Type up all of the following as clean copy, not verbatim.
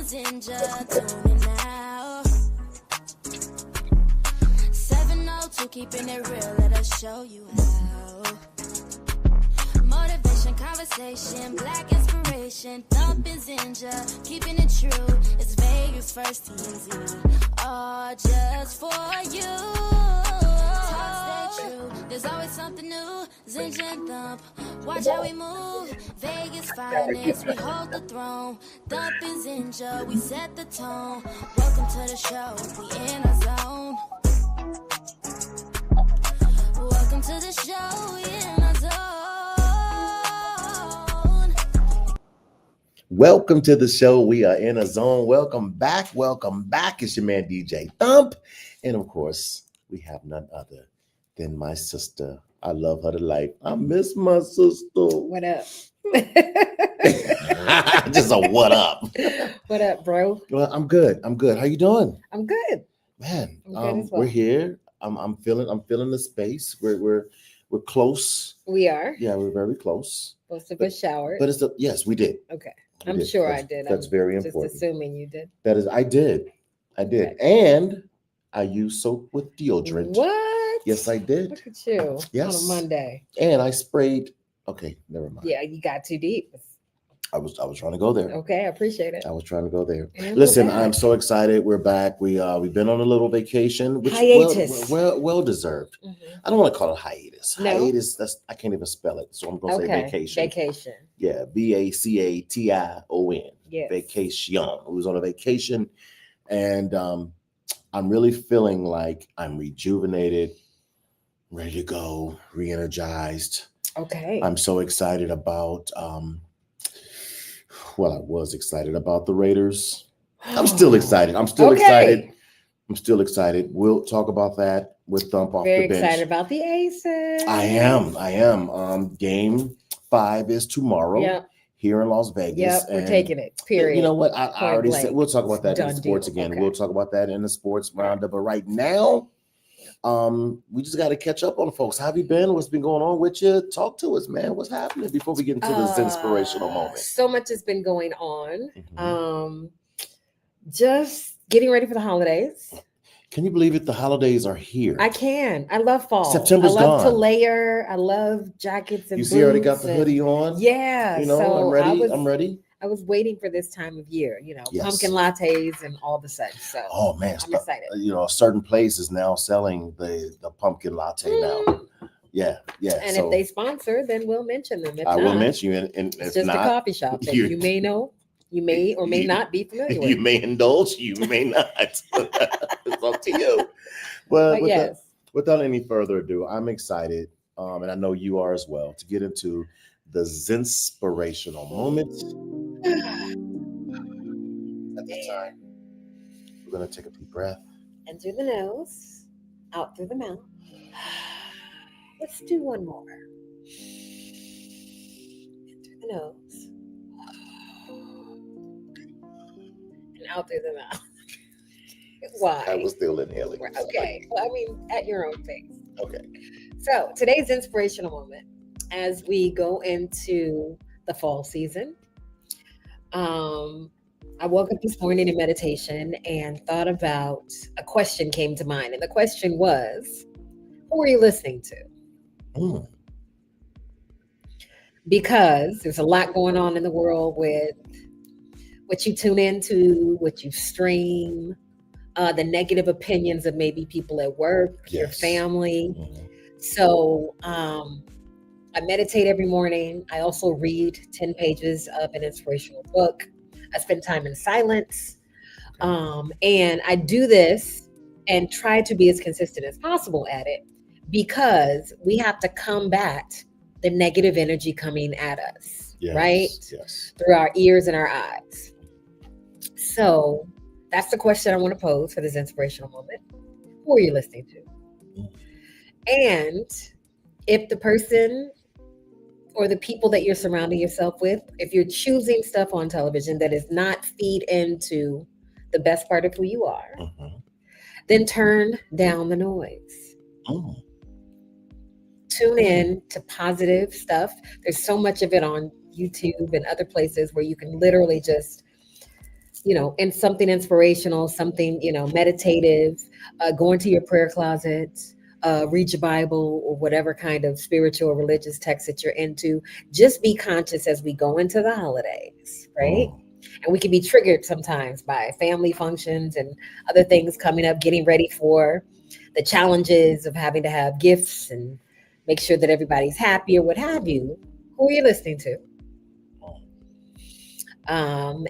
Tuning now. 702, keeping it real, let us show you how. Motivation, conversation, black inspiration, thumping Zinja, keeping it true. It's Vegas first TMZ, all just for you. Talk, stay true, there's always something new. Zinja and Thump, watch how we move. Vegas finest, we hold the throne. Thumping Zinja, we set the tone. Welcome to the show, we in our zone. Welcome to the show, we in our zone. Welcome to the show. We are in a zone. Welcome back. Welcome back. It's your man DJ Thump. And of course, we have none other than my sister. I love her to life. I miss my sister. What up? Just a what up. What up, bro? Well, I'm good. How you doing? I'm good. Man, I'm good as well. We're here. I'm feeling the space. We're close. We are. Yeah, we're very close. Supposed to be showered. But yes, we did. Okay. We I'm did. sure I did. That's I'm very just important. assuming you did. That is, I did. Okay. And I used soap with deodorant. What? Yes, I did. Look at you. Yes. On a Monday. And I sprayed. Okay, never mind. Yeah, you got too deep. I was trying to go there. Okay, I appreciate it. I was trying to go there. And Listen, we're back. I'm so excited. We're back. We've been on a little vacation, which Hiatus. well deserved. Mhm. I don't want to call it hiatus. No. Hiatus. I can't even spell it, so I'm going to say vacation. Vacation. Yeah, VACATION. Yes. Vacation. We was on a vacation, and I'm really feeling like I'm rejuvenated, ready to go, re-energized. Okay. I'm so excited about. I was excited about the Raiders. I'm still excited. Okay. I'm still excited. We'll talk about that with Thump off Very the bench. excited about the Aces. I am. Game 5 is tomorrow. Yep. Here in Las Vegas. Yep. We're And taking it. Period. you know what? I already blank. said we'll talk about that in Done sports deal. again. Okay. We'll talk about that in the sports roundup. But right now, we just got to catch up on folks. How have you been? What's been going on with you? Talk to us, man. What's happening before we get into this inspirational moment? So much has been going on. Mhm. Just getting ready for the holidays. Can you believe it? The holidays are here. I can. I love fall. September's I love to gone. layer. I love jackets and You see, I already got boots the and- hoodie on. Yeah. You know, so I'm ready. I'm ready. I was waiting for this time of year, Yes. pumpkin lattes and all the such. So Oh man, I'm excited. a certain place is now selling the pumpkin latte now. Yeah. And so if they sponsor, then we'll mention them. If I not, will mention you, and it's if just not, a coffee shop that you- you may know, you may or may not be familiar you with. may indulge, you may not. It's up to you. But yes. Without any further ado, I'm excited, and I know you are as well, to get into the Zinspirational moment. At this time, we're going to take a deep breath. In through the nose, out through the mouth. Let's do one more. In through the nose. And out through the mouth. Why? I was still inhaling. Okay. Well, I mean, at your own pace. Okay. So today's inspirational moment, as we go into the fall season, I woke up this morning in meditation and thought about a question came to mind. And the question was, who are you listening to? Mm. Because there's a lot going on in the world with what you tune into, what you stream, the negative opinions of maybe people at work, your Yes. family. Mhm. So I meditate every morning. I also read 10 pages of an inspirational book. I spend time in silence. And I do this and try to be as consistent as possible at it because we have to combat the negative energy coming at us, Yes. right? Yes. Through our ears and our eyes. So that's the question I want to pose for this inspirational moment. Who are you listening to? And if the person or the people that you're surrounding yourself with, if you're choosing stuff on television that does not feed into the best part of who you are, Mhm. then turn down the noise. Mm. tune in to positive stuff. There's so much of it on YouTube and other places where you can literally just, in something inspirational, something, meditative, go into your prayer closet, read your Bible or whatever kind of spiritual or religious text that you're into. Just be conscious as we go into the holidays, right? And we can be triggered sometimes by family functions and other things coming up, getting ready for the challenges of having to have gifts and make sure that everybody's happy or what have you. Who are you listening to?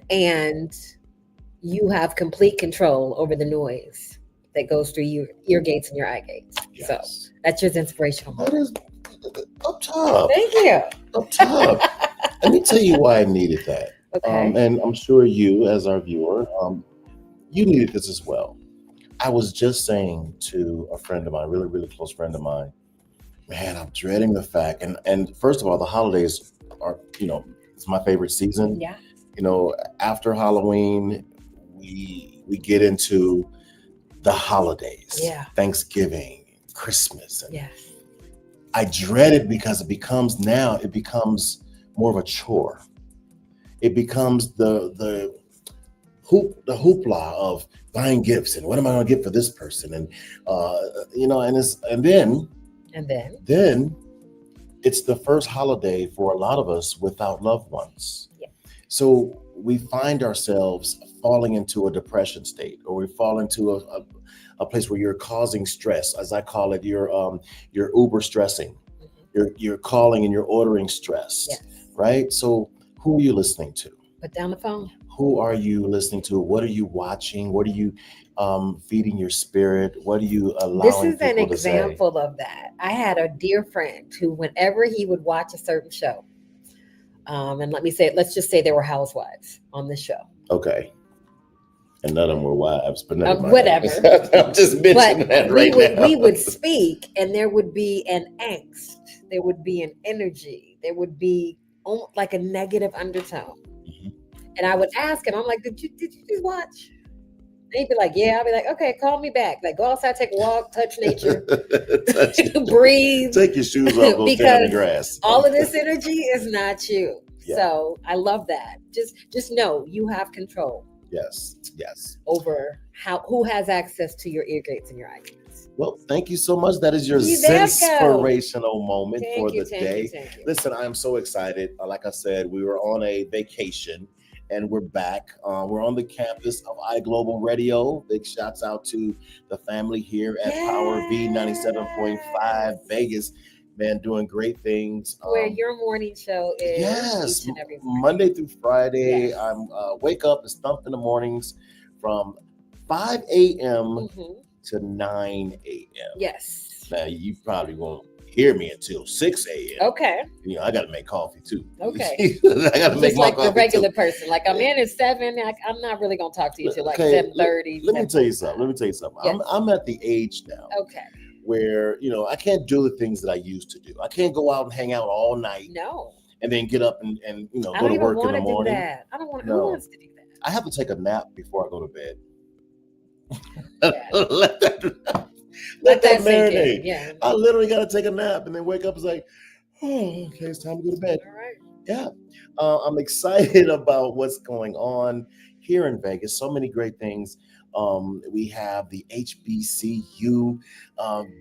And you have complete control over the noise that goes through your ear gates and your eye gates. Yes. So that's just inspirational. That is up top. Thank you. Up top. Let me tell you why I needed that. Okay. And I'm sure you, as our viewer, you needed this as well. I was just saying to a friend of mine, really, really close friend of mine, man, I'm dreading the fact. And first of all, the holidays are, it's my favorite season. Yeah. After Halloween, we get into the holidays. Yeah. Thanksgiving, Christmas. And Yeah. I dread it because it becomes more of a chore. It becomes the hoopla of buying gifts and what am I going to get for this person, and then it's the first holiday for a lot of us without loved ones. Yeah. So we find ourselves falling into a depression state, or we fall into a place where you're causing stress, as I call it. You're Uber stressing. You're calling and you're ordering stress. Yes. Right? So who are you listening to? Put down the phone. Who are you listening to? What are you watching? What are you feeding your spirit? What are you allowing This is people an to example of that. I had a dear friend who, whenever he would watch a certain show, and let's just say there were housewives on the show. Okay. And none of them were wives, but never mind. Whatever. I'm just mentioning that right now. We would speak, and there would be an angst. There would be an energy. There would be like a negative undertone. Mhm. And I would ask him, I'm like, did you just watch? And he'd be like, yeah. I'll be like, okay, call me back. Like, go outside, take a walk, touch nature, breathe. Take your shoes off, go stand in the grass. All of this energy is not you. Yeah. So I love that. Just know you have control. Yes. Over who has access to your ear gates and your eye gates. Well, thank you so much. That is your You're welcome. inspirational moment for the Thank day. you. Listen, I'm so excited. Like I said, we were on a vacation and we're back. We're on the campus of iGlobal Radio. Big shouts out to the family here at Power V 97.5 Vegas. Man, doing great things. Where your morning show is. Yes, each and every morning. Monday through Friday. Yes. I'm wake up and stump in the mornings from 5 a.m. to 9 a.m. Yes. Now, you probably won't hear me until 6 a.m. Okay. I got to make coffee too. Okay. I got to make Just my like coffee the regular too. person. Like I'm in at 7. I'm not really gonna talk to you till like Okay, 7:30. Let me tell you something. Yes. I'm at the age now Okay. where I can't do the things that I used to do. I can't go out and hang out all night No. and then get up and I go don't to even work in want the to do morning. that. I don't want. No. Who wants to do that? I have to take a nap before I go to bed. Yeah. let that Let that sink in. marinate. Yeah. I literally got to take a nap and then wake up. It's like, oh, okay, it's time to go to bed. All right. Yeah, I'm excited about what's going on here in Vegas. So many great things. We have the HBCU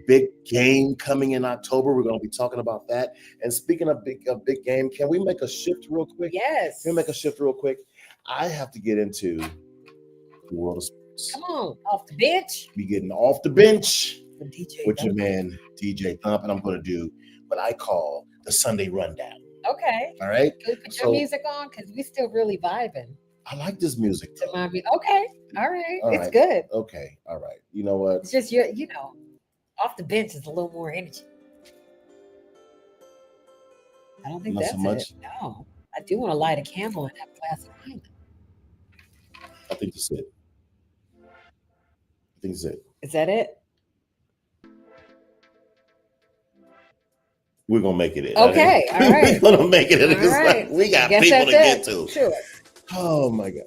big game coming in October. We're going to be talking about that. And speaking of big game, can we make a shift real quick? Yes. Can we make a shift real quick? I have to get into the world of sports. Come on, off the bench. Be getting off the bench The DJ. with your man DJ Thump, and I'm going to do what I call the Sunday rundown. Okay. All right. Can we put your So- music on? Because we still really vibing. I like this music. To though. my okay. All right. All It's right. good. Okay. All right. You know what? It's just off the bench is a little more energy. I don't think Not that's so much? it. No. I do want to light a candle and have a glass of wine. I think that's it. Is that it? We're gonna make it. Okay, all right. We're gonna make it. All It's right. like, we got Guess people to that's get it. to. Sure. Oh my God.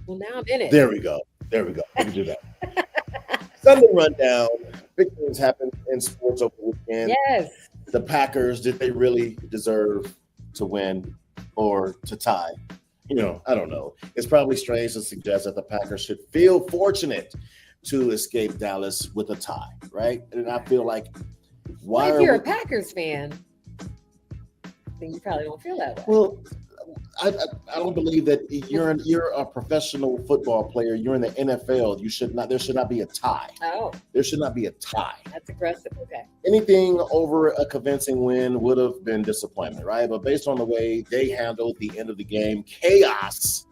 Well, now I'm in it. There we go. We can do that. Sunday rundown. big things happened in sports over the weekend. Yes. The Packers, did they really deserve to win or to tie? I don't know. It's probably strange to suggest that the Packers should feel fortunate to escape Dallas with a tie, right? And I feel like, why Well, if are you're we, a Packers fan, then you probably don't feel that way. well, I don't believe that you're a professional football player. You're in the NFL. There should not be a tie. Oh, There should not be a tie. that's aggressive. Okay. Anything over a convincing win would have been disappointment, right? But based on the way they handled the end of the game, chaos,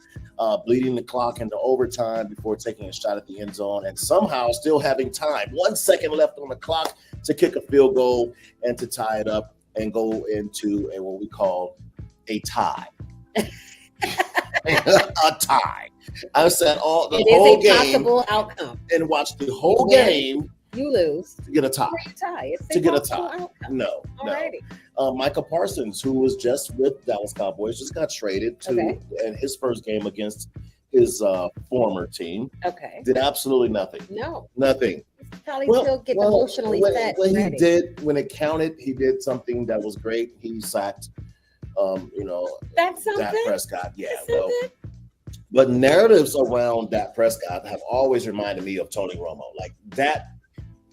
bleeding the clock into overtime before taking a shot at the end zone, and somehow still having time, 1 second left on the clock to kick a field goal and to tie it up and go into what we call a tie. A tie. I sat all the It is whole a game possible outcome. and watched the whole You win. game You lose. to get a tie. Or you tie. It's To get a possible tie. outcome. No. Alrighty. Micah Parsons, who was just with Dallas Cowboys, just got traded to and his first game against his former team. Okay. Did absolutely nothing. No. Nothing. Probably still get emotionally set. When he ready. did, when it counted, he did something that was great. He sacked, That's Dak something. Prescott. Yeah, That's well, something. but narratives around Dak Prescott have always reminded me of Tony Romo. Like that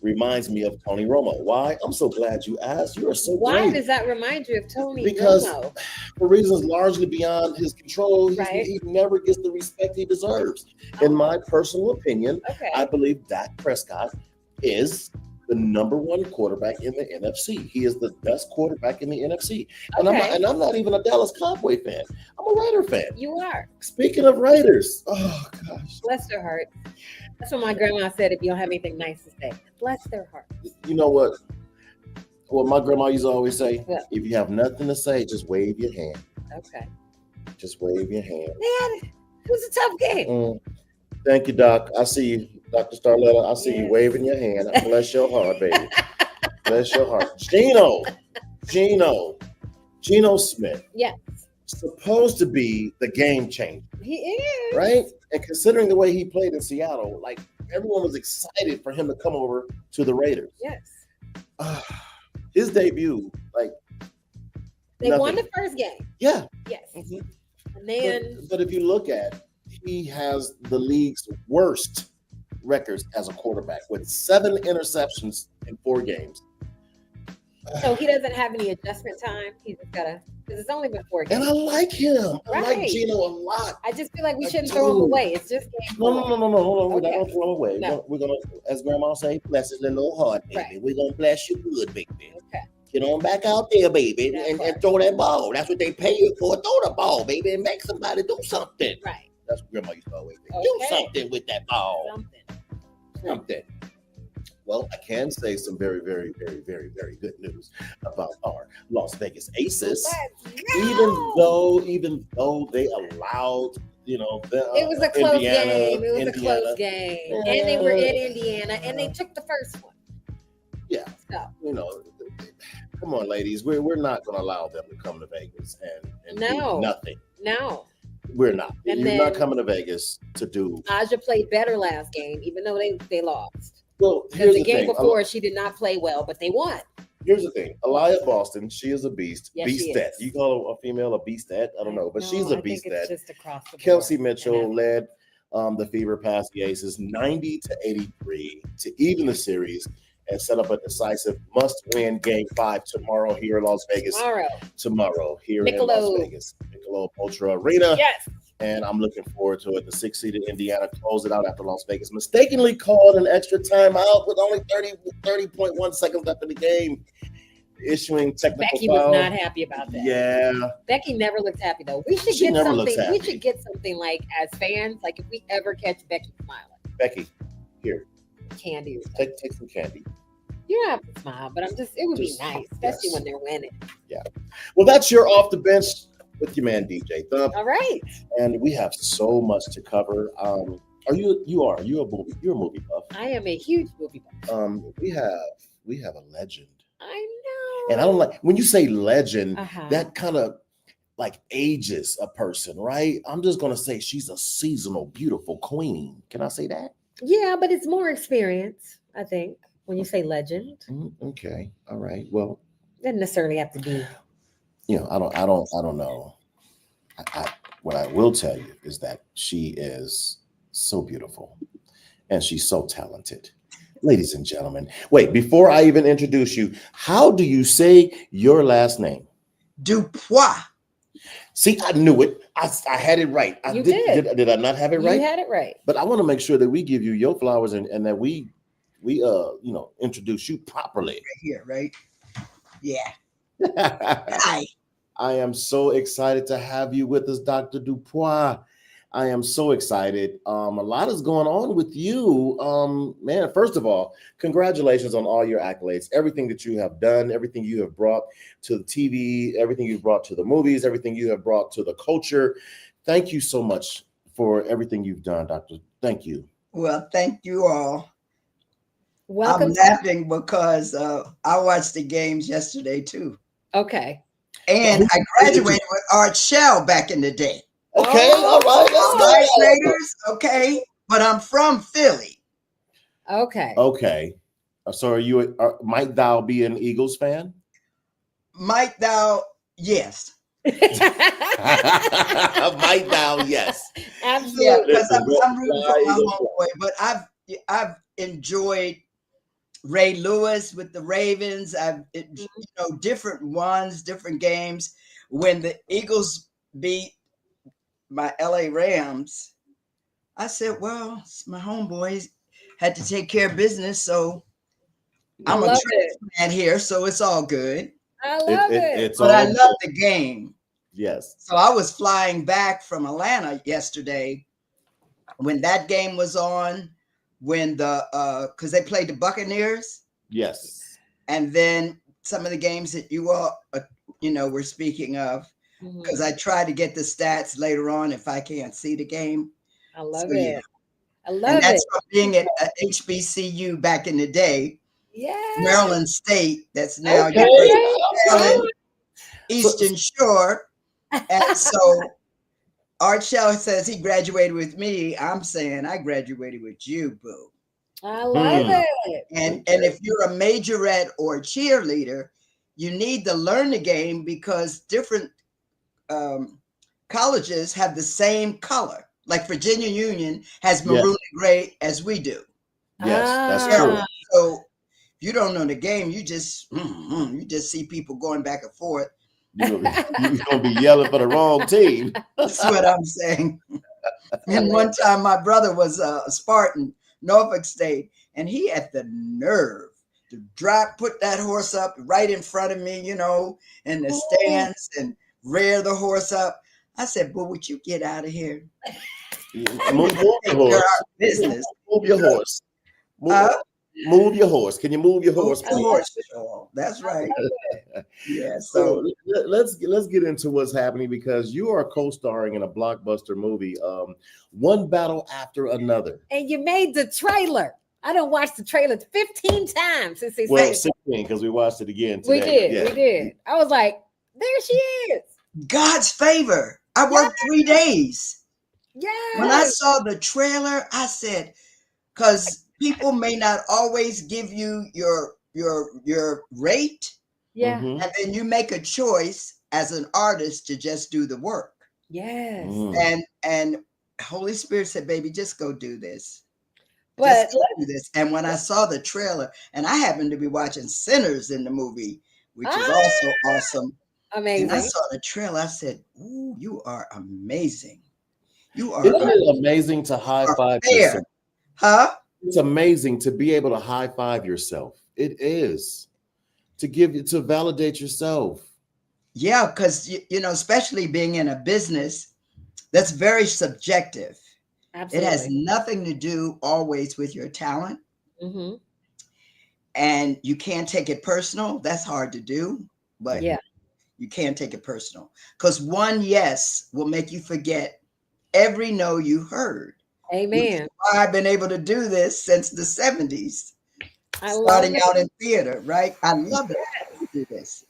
reminds me of Tony Romo. Why? I'm so glad you asked. You are so Why great. does that remind you of Tony Because Romo? For reasons largely beyond his control, Right. he never gets the respect he deserves. In my personal opinion, Okay. I believe Dak Prescott is the number one quarterback in the NFC. He is the best quarterback in the NFC. And Okay. I'm not even a Dallas Cowboy fan. I'm a Raider fan. You are. Speaking of Raiders, oh gosh. Bless their heart. That's what my grandma said. If you don't have anything nice to say, bless their heart. You know what? What my grandma used to always say, What? if you have nothing to say, just wave your hand. Okay. Just wave your hand. Man, it was a tough game. Mm. Thank you, Doc. I see you, Dr. Starletta. I see you Yes. waving your hand. Bless your heart, baby. Bless your heart. Geno Smith. Yes. Supposed to be the game changer, He is. right? And considering the way he played in Seattle, like everyone was excited for him to come over to the Raiders. Yes. His debut, like They won nothing. the first game. Yeah. Yes. Mhm. And then But if you look at, he has the league's worst records as a quarterback with 7 interceptions in 4 games. so he doesn't have any adjustment time. He's just gotta because it's only been 4 And games. I like him. I like Right. Geno a lot. I just feel like we I shouldn't throw him do. away. It's just game No. 4. Hold on. We're Okay. not gonna throw him away. No. We're gonna, as Grandma say, bless his little heart, baby. Right. We're gonna bless you good, baby. Okay. Get on back out there, baby, That and part. throw that ball. That's what they pay you for. Throw the ball, baby, and make somebody do something. Right. That's what Grandma used to always say. Do Okay. something with that ball. Something. Something. Well, I can say some very, very, very, very, very good news about our Las Vegas Aces. Let's go. Even though they allowed, It was a close Indiana, game. It was a Indiana. close game. And they were in Indiana and they took the first one. Yeah. So Come on, ladies. We're not going to allow them to come to Vegas and No. do nothing. no. We're not. And You're not then- coming to Vegas to do. Aja played better last game, even though they lost. Well, Because here's the the game thing. before she did not play well, but they won. Here's the thing. Aliyah Boston, she is a beast. Yes, she Beastette. is. You call her a female a beastette? I don't know, but she's No, a I think it's beastette. just across the board. Kelsey Mitchell Yeah. led the Fever past the Aces 90-83 to even the series and set up a decisive must-win Game 5 tomorrow here in Las Vegas. Tomorrow. Here in Las Michelob. Vegas, Michelob Ultra Arena. Yes. And I'm looking forward to it. The 6-seeded Indiana closed it out after Las Vegas mistakenly called an extra timeout with only 30.1 seconds left in the game, issuing technical Becky foul. was not happy about that. Yeah, Becky never looks happy though. We should She get never looks something. We happy. should get something like as fans, like if we ever catch Becky smiling, Becky, here, candy or something. take some candy. You don't have to smile, but it would be Just- nice, especially yes. when they're winning. Well, that's your off the bench with your man DJ Thump, All right. and we have so much to cover. You're a movie buff. I am a huge movie buff. We have a legend, I know. and I don't like when you say legend. Uh-huh. That kind of like ages a person, right? I'm just gonna say she's a seasonal, beautiful queen. Can I say that? Yeah, but it's more experience, I think. When you say legend, Okay. All right. Well, doesn't necessarily have to be. I don't know. What I will tell you is that she is so beautiful and she's so talented. Ladies and gentlemen, wait, before I even introduce you, how do you say your last name? Dupois. See, I knew it. I had it right. You did. Did I not have it You right? had it right. But I want to make sure that we give you your flowers and that we introduce you properly. Right here, right? Yeah. I Hi. am so excited to have you with us, Dr. Dupois. I am so excited. A lot is going on with you. Man, first of all, congratulations on all your accolades, everything that you have done, everything you have brought to the TV, everything you've brought to the movies, everything you have brought to the culture. Thank you so much for everything you've done, Doctor. Thank you. Well, thank you all. Welcome. I'm laughing because I watched the games yesterday too. Okay. And I graduated with Art Shell back in the day. Okay, all right, let's High go. Raiders, okay, but I'm from Philly. Okay. Okay. So might thou be an Eagles fan? Might thou? Yes. Might thou? Yes. Absolutely. Yeah, because I'm rooting for my homeboy. But I've enjoyed Ray Lewis with the Ravens. Different ones, different games. When the Eagles beat my LA Rams, I said, well, it's my homeboys had to take care of business, so I'm a transplant here, so it's all good. I love it. But I love the game. Yes. So I was flying back from Atlanta yesterday when that game was on, when because they played the Buccaneers. Yes. And then some of the games that you all, were speaking of, because I try to get the stats later on if I can't see the game. I love it. Yeah. I love it. And that's from being at HBCU back in the day. Yeah. Maryland State, that's now Eastern Shore. And so Art Shell says he graduated with me. I'm saying I graduated with you, boo. I love it. And if you're a majorette or a cheerleader, you need to learn the game because different colleges have the same color. Like Virginia Union has maroon and gray as we do. Yes, that's true. So if you don't know the game, you just see people going back and forth. You're gonna be yelling for the wrong team. That's what I'm saying. And one time my brother was a Spartan, Norfolk State, and he had the nerve to put that horse up right in front of me, in the stands and rear the horse up. I said, "Boy, would you get out of here? Move your horse. Business. Move your horse. Move your horse. Can you move your horse? That's right. Yeah. So let's get into what's happening because you are co-starring in a blockbuster movie, One Battle After Another. And you made the trailer. I done watched the trailer 15 times since they said 16 because we watched it again today. We did. I was like, there she is. God's favor. I worked 3 days. Yeah. When I saw the trailer, I said, because people may not always give you your rate. Yeah. Mm-hmm. And then you make a choice as an artist to just do the work. Yes. And Holy Spirit said, baby, just go do this. But just go do this. And when I saw the trailer, and I happened to be watching Sinners in the movie, which is also awesome. Amazing. And I saw the trailer, I said, ooh, you are amazing. You are Isn't it amazing to high five yourself? Huh? It's amazing to be able to high five yourself. It is to validate yourself. Yeah, because especially being in a business, that's very subjective. Absolutely. It has nothing to do always with your talent. Mm-hmm. And you can't take it personal. That's hard to do, but you can't take it personal because one yes will make you forget every no you heard. Amen. I've been able to do this since the 70s, starting out in theater, right? I love it to do this.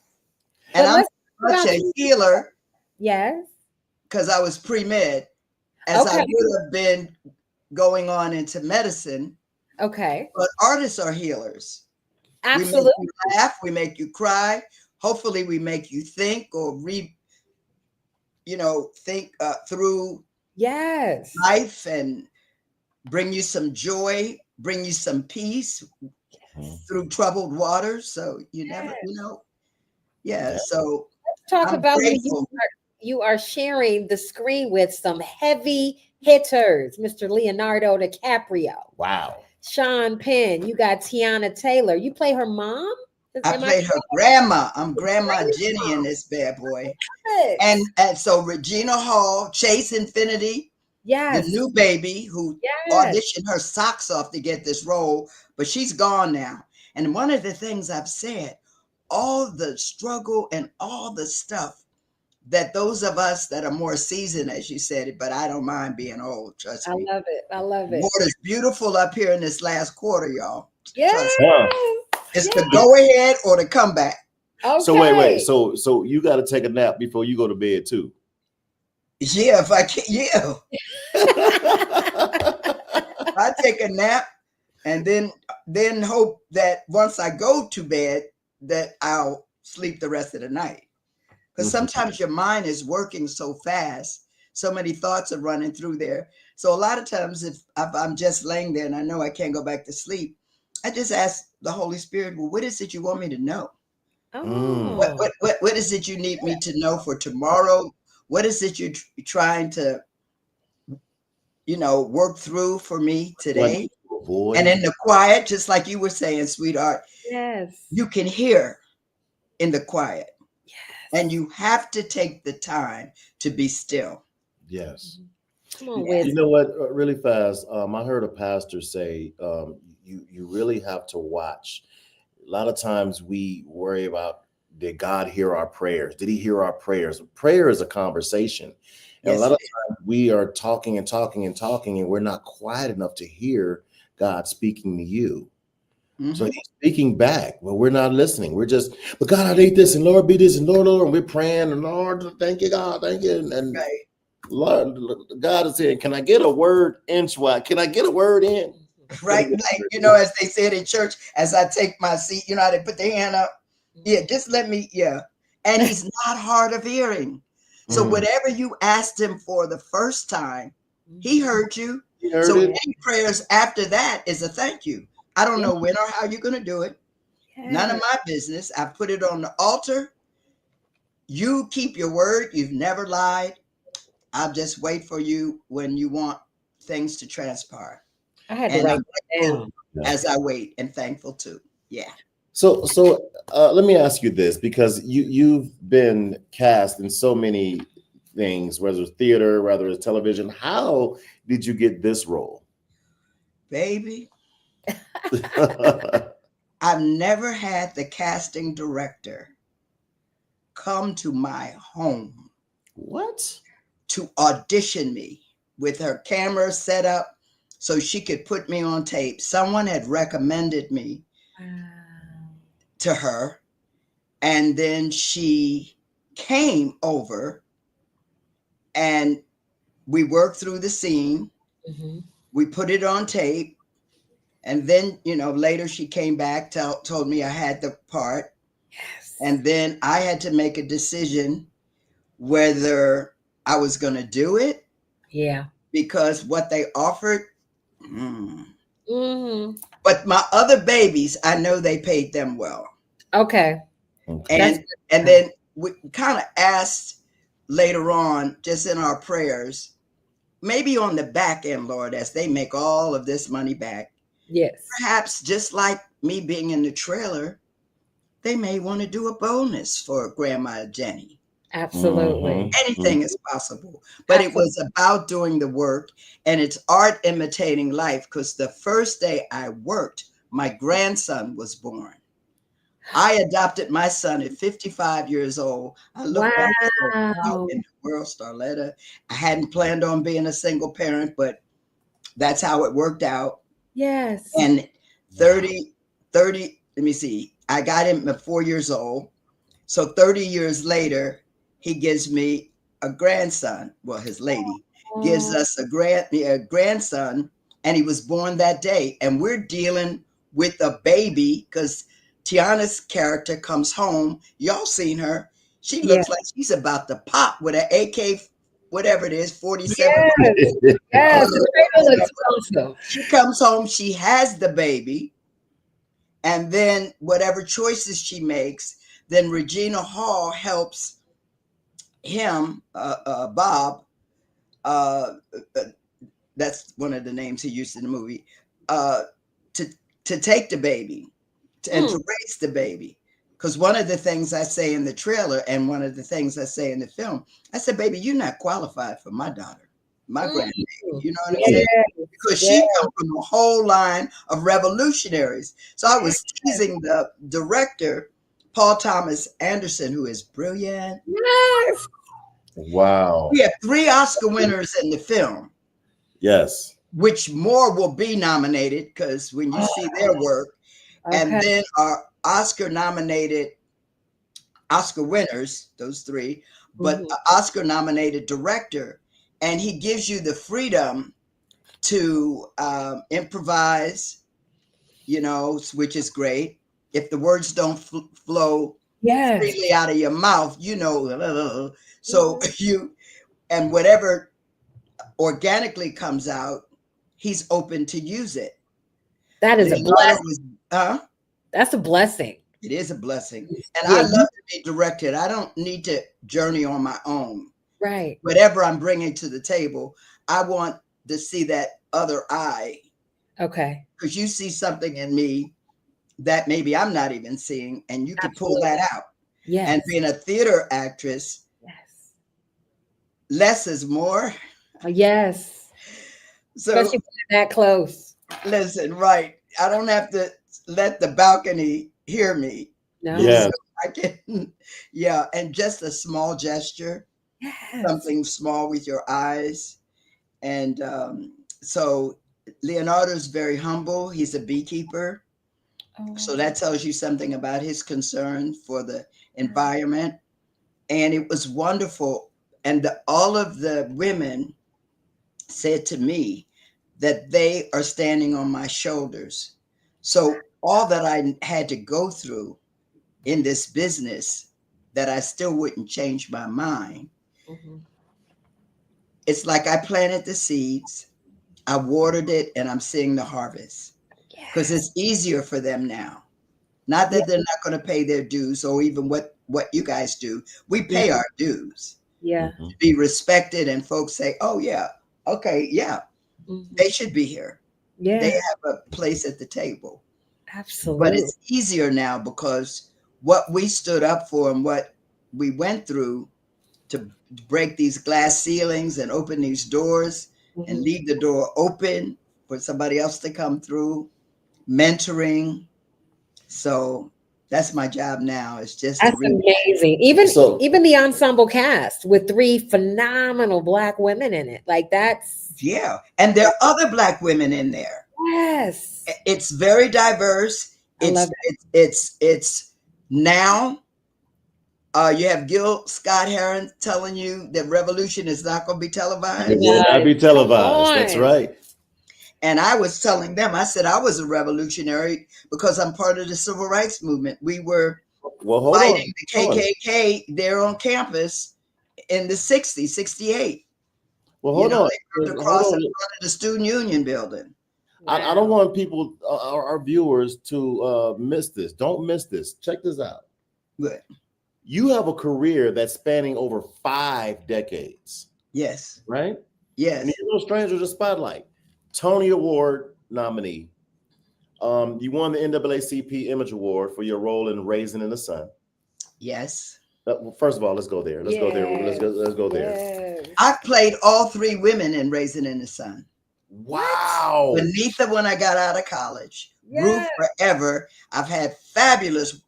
And I'm such a healer. Yes. Because I was pre-med, as I would have been going on into medicine. Okay. But artists are healers. Absolutely. We make you laugh, we make you cry. Hopefully we make you think or think through Yes. life and bring you some joy, bring you some peace through troubled waters. So you never, yeah. So Talk I'm about grateful. you are sharing the screen with some heavy hitters, Mr. Leonardo DiCaprio. Wow. Sean Penn. You got Tiana Taylor. You play her mom? I played her grandma. I'm Grandma Jenny in this bad boy. And so Regina Hall, Chase Infinity, the new baby who auditioned her socks off to get this role, but she's gone now. And one of the things I've said, all the struggle and all the stuff that those of us that are more seasoned, as you said it, but I don't mind being old, trust me. I love it. I love it. Water's beautiful up here in this last quarter, y'all. Yeah. It's the go ahead or the comeback. Okay. So wait. So you got to take a nap before you go to bed too. Yeah, if I can, yeah. I take a nap and then hope that once I go to bed that I'll sleep the rest of the night. Because sometimes your mind is working so fast, so many thoughts are running through there. So a lot of times if I'm just laying there and I know I can't go back to sleep, I just ask the Holy Spirit, well, what is it you want me to know? Oh. What is it you need me to know for tomorrow? What is it you're trying to, work through for me today? And in the quiet, just like you were saying, sweetheart, yes, you can hear in the quiet. Yes. And you have to take the time to be still. Yes. Come on, Wiz. You know what? Really fast. I heard a pastor say, you really have to watch. A lot of times we worry about, did God hear our prayers? Did he hear our prayers? Prayer is a conversation. And a lot of times we are talking and talking and talking, and we're not quiet enough to hear God speaking to you. So he's speaking back, but we're not listening. We're just, but God, I need this, and Lord, be this, and Lord, and we're praying, and Lord, thank you, God, thank you. And Lord, God is saying, can I get a word inchwise? Can I get a word in? Right. Like, as they said in church, as I take my seat, how they put their hand up. Yeah, just let me, And he's not hard of hearing. So whatever you asked him for the first time, he heard you. Any prayers after that is a thank you. I don't know when or how you're going to do it. None of my business. I put it on the altar. You keep your word. You've never lied. I'll just wait for you when you want things to transpire. I had to write that down as I wait, and thankful too. Yeah. So let me ask you this, because you've been cast in so many things, whether it's theater, whether it's television. How did you get this role? Baby, I've never had the casting director come to my home. What? To audition me with her camera set up so she could put me on tape. Someone had recommended me to her, and then she came over and we worked through the scene. We put it on tape, and then later she came back, told me I had the part. And then I had to make a decision whether I was going to do it. Yeah. Because what they offered. But my other babies, I know they paid them well. Okay. And then we kind of asked later on, just in our prayers, maybe on the back end, Lord, as they make all of this money back. Yes. Perhaps just like me being in the trailer, they may want to do a bonus for Grandma Jenny. Absolutely. Anything is possible. But it was about doing the work, and it's art imitating life, because the first day I worked, my grandson was born. I adopted my son at 55 years old. I looked back out in the world, Starletta. I hadn't planned on being a single parent, but that's how it worked out. Yes. And 30, let me see, I got him at 4 years old. So 30 years later, he gives me a grandson. Well, his lady gives us a grandson, and he was born that day. And we're dealing with a baby because Tiana's character comes home. Y'all seen her. She Yeah. looks like she's about to pop with an AK, whatever it is, 47. Yes, the trailer looks awesome. She comes home, she has the baby, and then whatever choices she makes, then Regina Hall helps him, Bob, that's one of the names he used in the movie, to take the baby and to raise the baby. Because one of the things I say in the trailer and one of the things I say in the film, I said, baby, you're not qualified for my daughter, my grandbaby. You know what I'm saying? Because she comes from a whole line of revolutionaries. So I was teasing the director, Paul Thomas Anderson, who is brilliant. Yes. Wow. We have 3 Oscar winners in the film. Yes. Which more will be nominated because when you see their work, and then our Oscar winners, those 3, but Oscar nominated director, and he gives you the freedom to improvise, you know, which is great. If the words don't flow freely out of your mouth, you know, so you, and whatever organically comes out, he's open to use it. That is a blessing. That's a blessing. It is a blessing. And I love to be directed. I don't need to journey on my own. Right. Whatever I'm bringing to the table, I want to see that other eye. Okay. Because you see something in me that maybe I'm not even seeing, and you can pull that out. Yes. And being a theater actress, less is more. Yes. So especially that close. Listen, right. I don't have to let the balcony hear me. No. Yeah. So I can, and just a small gesture, something small with your eyes. And so Leonardo's very humble. He's a beekeeper. So that tells you something about his concern for the environment. And it was wonderful. And all of the women said to me that they are standing on my shoulders. So all that I had to go through in this business, that I still wouldn't change my mind. It's like I planted the seeds, I watered it, and I'm seeing the harvest. Because it's easier for them now. Not that they're not going to pay their dues, or even what you guys do. We pay our dues. Yeah. To be respected, and folks say, oh yeah, okay, yeah. They should be here. Yeah. They have a place at the table. Absolutely. But it's easier now because what we stood up for and what we went through to break these glass ceilings and open these doors and leave the door open for somebody else to come through, mentoring. So that's my job now. It's just amazing. Even the ensemble cast with 3 phenomenal Black women in it. Like that's and there are other Black women in there. Yes. It's very diverse. It's now you have Gil Scott-Heron telling you that revolution is not going to be televised. It will not be televised. That's right. And I was telling them, I said I was a revolutionary because I'm part of the civil rights movement. We were fighting the KKK there on campus in the 60s, 68. Well, hold on. They across in front of the Student Union building. I don't want people, our viewers, to miss this. Don't miss this. Check this out. Good. You have a career that's spanning over 5 decades. Yes. Right? Yes. And you're no stranger to spotlight. Tony Award nominee. You won the NAACP Image Award for your role in Raisin in the Sun. Yes. First of all, let's go there. Let's go there. Yes. I played all 3 women in Raisin in the Sun. Wow. Beneatha when I got out of college. Ruth Forever. I've had fabulous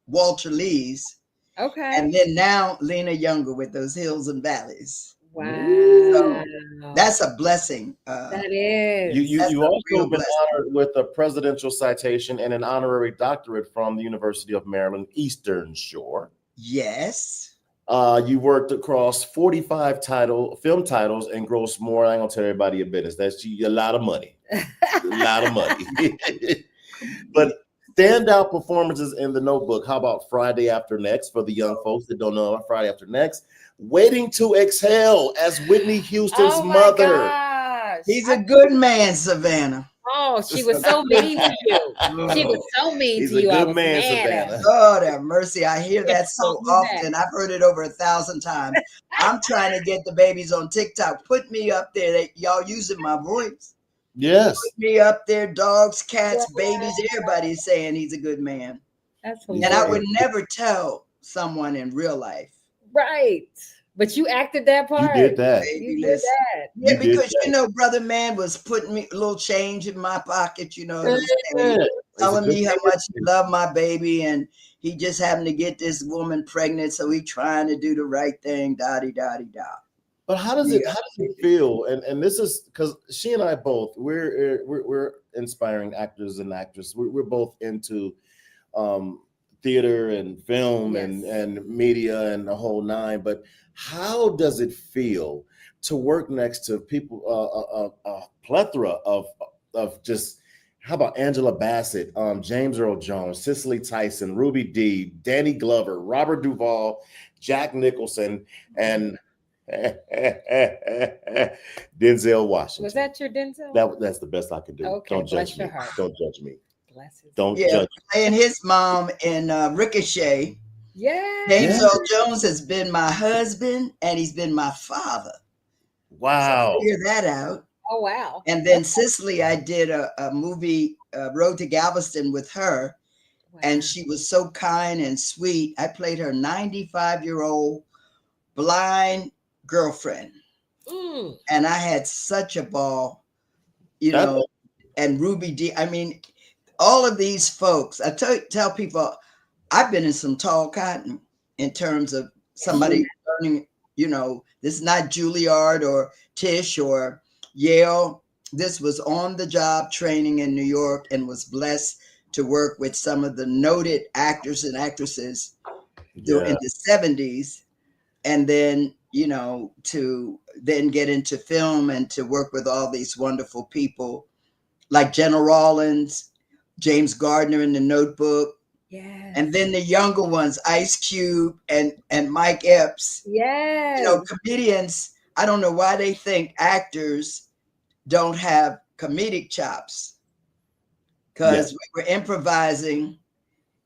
Walter Lees. Okay. And then now Lena Younger with those Hills and Valleys. Wow. So that's a blessing. That is. You also been honored with a presidential citation and an honorary doctorate from the University of Maryland Eastern Shore. Yes. You worked across 45 film titles and grossed more. I ain't gonna tell everybody your business. That's a lot of money. A lot of money. But Standout performances in The Notebook. How about Friday After Next for the young folks that don't know about Friday After Next? Waiting to Exhale as Whitney Houston's Oh my mother. gosh. He's a good man, Savannah. Oh, she was so mean to you. She was so mean He's to a you. I good was man, mad at Savannah. her. God have mercy. I hear that It's so called me back. often. I've heard it over 1,000 times. I'm trying to get the babies on TikTok. Put me up there. Y'all using my voice. Yes. Put me up there. Dogs, cats, babies. Everybody's saying he's a good man. That's And hilarious. I would never tell someone in real life. Right. But you acted that You part. did that. Baby, You did listen. that. Yeah, You did because that. you know, Brother Man was putting me a little change in my pocket, you know, Yeah. telling me It's a how good much he loved my baby, and he just happened to get this woman pregnant, so he trying to do the right thing, da-di-da-di-da. But how does it feel? And this is because she and I both we're inspiring actors and actresses. We're both into theater and film and media and the whole nine. But how does it feel to work next to people, a plethora of just, how about Angela Bassett, James Earl Jones, Cicely Tyson, Ruby Dee, Danny Glover, Robert Duvall, Jack Nicholson, and Denzel Washington. Was that your Denzel? That's the best I could do. Okay, Don't bless judge your me. heart. Don't judge me. Bless his Don't Yeah, judge me. playing his mom in Ricochet. Yeah. James Earl Jones has been my husband, and he's been my father. Wow. So figure that out. Oh, wow. And then Cicely, I did a movie, Road to Galveston, with her. Wow. And she was so kind and sweet. I played her 95-year-old blind girlfriend. Mm. And I had such a ball, you know, and Ruby Dee. I mean, all of these folks, I tell people, I've been in some tall cotton in terms of somebody learning, you know, this is not Juilliard or Tisch or Yale. This was on the job training in New York, and was blessed to work with some of the noted actors and actresses in the 70s. And then, you know, to then get into film and to work with all these wonderful people like Jenna Rollins, James Gardner in The Notebook. Yes. And then the younger ones, Ice Cube and Mike Epps. Yes. You know, comedians, I don't know why they think actors don't have comedic chops, because we were improvising.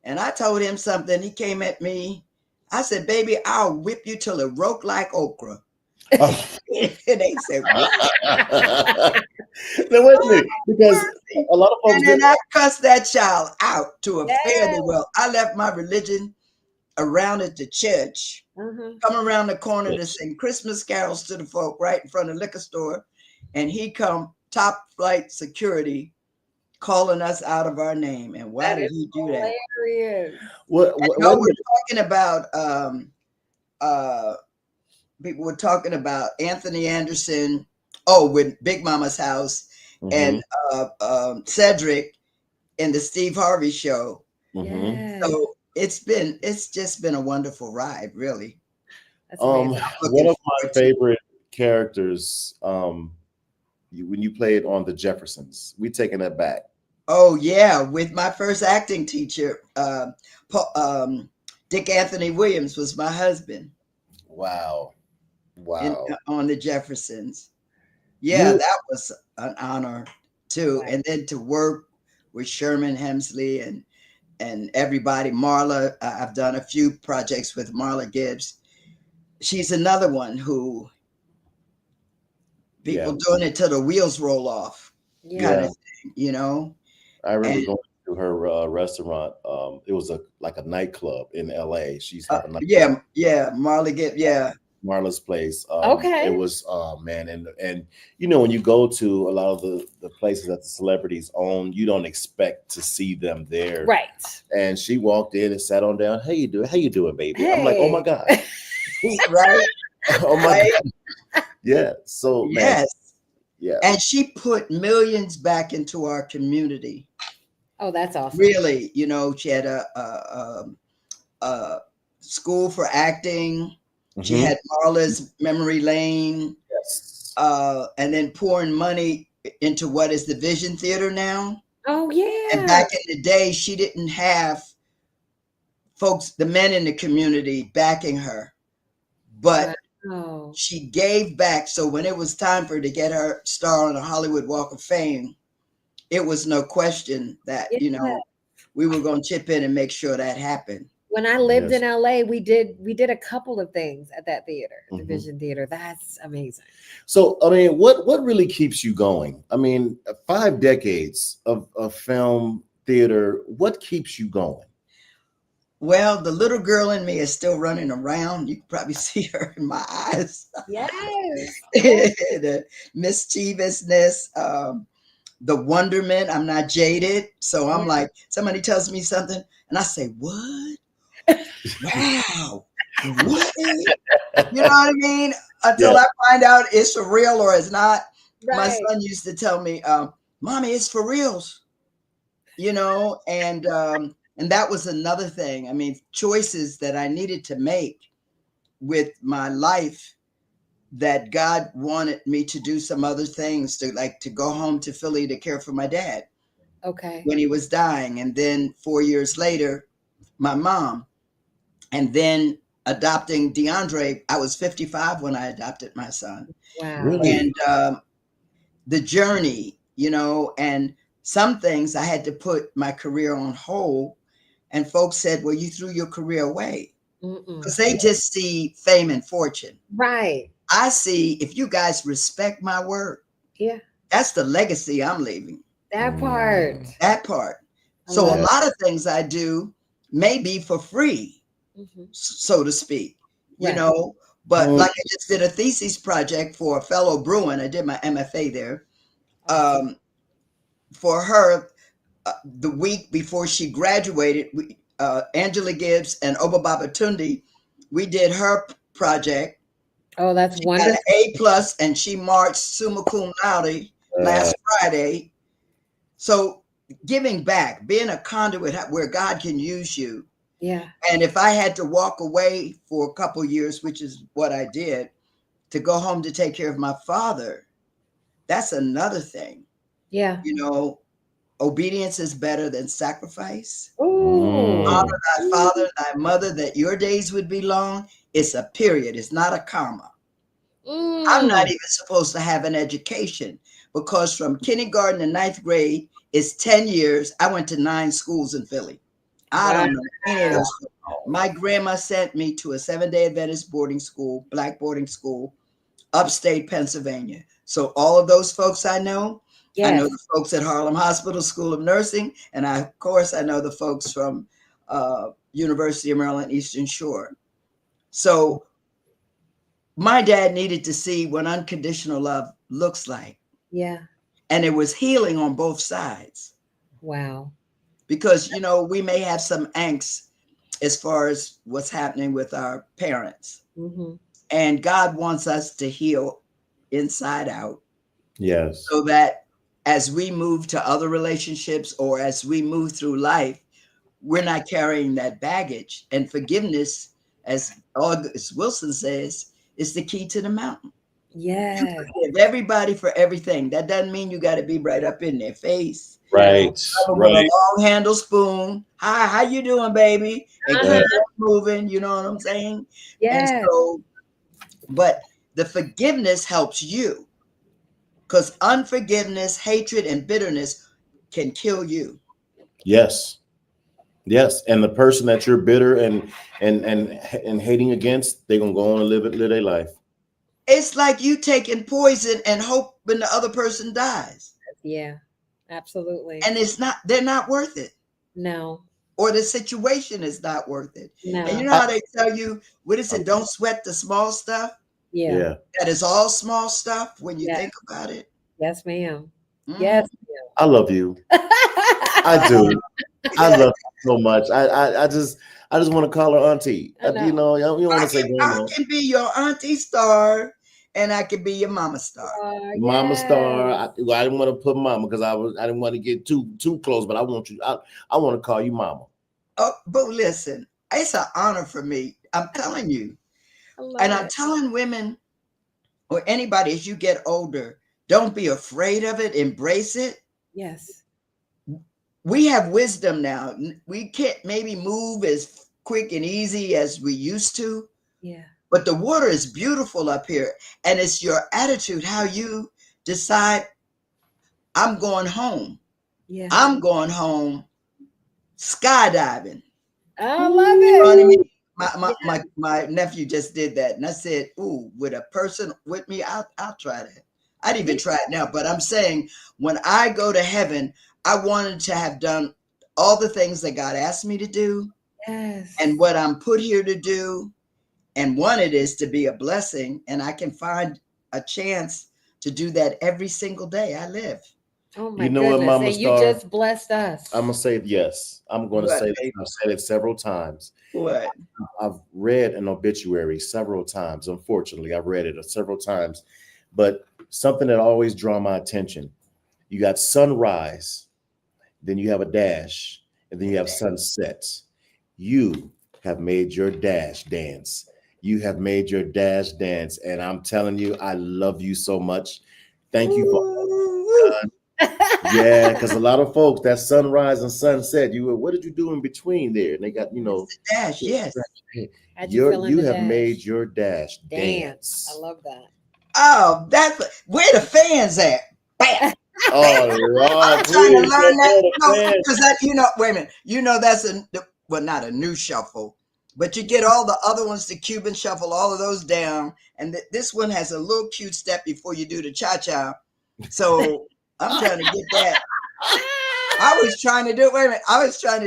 And I told him something. He came at me. I said, baby, I'll whip you till it roke like okra. Oh. And they said, now wait a minute, because a lot of folks. And then I cussed that child out to a fairly well. I left my religion around at the church, come around the corner to sing Christmas carols to the folk right in front of the liquor store. And he come top flight security calling us out of our name. And why did he do that? Hilarious. What we're talking about, people were talking about Anthony Anderson, with Big Mama's House, and Cedric in the Steve Harvey Show. Yes. So it's just been a wonderful ride, really. That's amazing. One of my favorite characters, when you played on The Jeffersons, we taking that back. Oh yeah, with my first acting teacher, Dick Anthony Williams was my husband. Wow. On The Jeffersons. Yeah, that was an honor too. Right. And then to work with Sherman Hemsley and everybody. Marla, I've done a few projects with Marla Gibbs. She's another one who people doing it till the wheels roll off kind of thing, you know. I remember going to her restaurant. It was like a nightclub in LA. She's having Marla Gibbs, Marla's place. Okay. It was man, and you know, when you go to a lot of the places that the celebrities own, you don't expect to see them there. Right. And she walked in and sat on down. How you doing, baby? Hey. I'm like, oh my God. Right. Oh my God. Yeah. So yes. Yeah. And she put millions back into our community. Oh, that's awesome. Really, you know, she had a school for acting. She had Marla's Memory Lane. Yes. And then pouring money into what is the Vision Theater now. Oh And yeah. back in the day, she didn't have folks, the men in the community backing her, but Wow. she gave back. So when it was time for her to get her star on the Hollywood Walk of Fame, it was no question that, Yeah. you know, we were going to chip in and make sure that happened. When I lived Yes. in LA, we did a couple of things at that theater, Mhm. Division Theater. That's amazing. So, I mean, what really keeps you going? I mean, 5 decades of film theater. What keeps you going? Well, the little girl in me is still running around. You can probably see her in my eyes. Yes. The mischievousness, the wonderment. I'm not jaded. So I'm like, somebody tells me something and I say, what? Wow. What? You know what I mean? Until Yeah. I find out it's for real or it's not. My Right. son used to tell me, Mommy, it's for reals. You know, and that was another thing. I mean, choices that I needed to make with my life, that God wanted me to do some other things, to go home to Philly to care for my dad Okay. when he was dying. And then 4 years later, my mom, and then adopting DeAndre. I was 55 when I adopted my son. Wow. Really? And the journey, you know, and some things I had to put my career on hold. And folks said, well, you threw your career away, because they just see fame and fortune. Right. I see, if you guys respect my work, Yeah. that's the legacy I'm leaving. That part. That part. I So a love lot of things I do may be for free, so to speak, you Right. know. But Mm. like I just did a thesis project for a fellow Bruin. I did my MFA there. Awesome. For her, the week before she graduated, Angela Gibbs and Oba Babatunde, we did her project. Oh, that's She got wonderful. an A+, and she marched summa cum laude last Friday. So giving back, being a conduit where God can use you. Yeah. And if I had to walk away for a couple years, which is what I did, to go home to take care of my father, that's another thing. Yeah. You know, obedience is better than sacrifice. Ooh. Honor thy father and thy mother, that your days would be long. It's a period. It's not a comma. I'm not even supposed to have an education, because from kindergarten to ninth grade is 10 years. I went to 9 schools in Philly. I don't know any of those. My grandma sent me to a 7-day Adventist boarding school, black boarding school, upstate Pennsylvania. So all of those folks I know. Yes. I know the folks at Harlem Hospital School of Nursing, and of course I know the folks from University of Maryland Eastern Shore. So my dad needed to see what unconditional love looks like. Yeah. And it was healing on both sides. Wow. Because, you know, we may have some angst as far as what's happening with our parents. And God wants us to heal inside out. Yes. So that as we move to other relationships, or as we move through life, we're not carrying that baggage. And forgiveness, as August Wilson says, is the key to the mountain. Yeah. You forgive everybody for everything. That doesn't mean you got to be right up in their face. Right. With a long handle spoon. Hi, how you doing, baby? And keep moving. You know what I'm saying? Yeah. And so, but the forgiveness helps you, because unforgiveness, hatred, and bitterness can kill you. Yes. Yes. And the person that you're bitter and hating against, they're gonna go on and live their life. It's like you taking poison and hoping the other person dies. Yeah, absolutely. And they're not worth it. No. Or the situation is not worth it. No. And you know how they tell you, what is it? Don't sweat the small stuff. Yeah. That is all small stuff when you think about it. Yes, ma'am. Yes. I love you. I do. I love you so much. I just want to call her auntie. You know, you want to say grandma. I can be your auntie star, and I can be your mama star. Mama star. I didn't want to put mama because I didn't want to get too close, but I want you. I want to call you mama. Oh, but listen, it's an honor for me. I'm telling you, and I'm telling women or anybody, as you get older, don't be afraid of it. Embrace it. Yes. we have wisdom now. We can't maybe move as quick and easy as we used to. Yeah. But the water is beautiful up here. And it's your attitude, how you decide, I'm going home. Yeah. I'm going home skydiving. I love it. My nephew just did that. And I said, ooh, with a person with me, I'll try that. I'd even try it now. But I'm saying when I go to heaven, I wanted to have done all the things that God asked me to do. Yes. And what I'm put here to do. And one, it is to be a blessing. And I can find a chance to do that every single day I live. Oh my You know goodness. what, Mama And Star? you just blessed us. I'm gonna say yes. I'm gonna What, say baby? I've said it several times. What? I've read an obituary several times. Unfortunately, I've read it several times, but something that always draw my attention. You got sunrise, then you have a dash, and then you have sunsets. You have made your dash dance. You have made your dash dance, and I'm telling you, I love you so much. Thank you for all you've done. Yeah, because a lot of folks, that sunrise and sunset, what did you do in between there? And they got, Dash, yes. How'd you feel in you the have dash? made your dash Dance. dance. I love that. Oh, that's where the fans at. Bam. Oh, Lord, I'm trying to please, learn that. No, man. because that, wait a minute. That's not a new shuffle, but you get all the other ones, the Cuban shuffle, all of those down. And this one has a little cute step before you do the cha-cha. So I'm trying to get that. I was trying to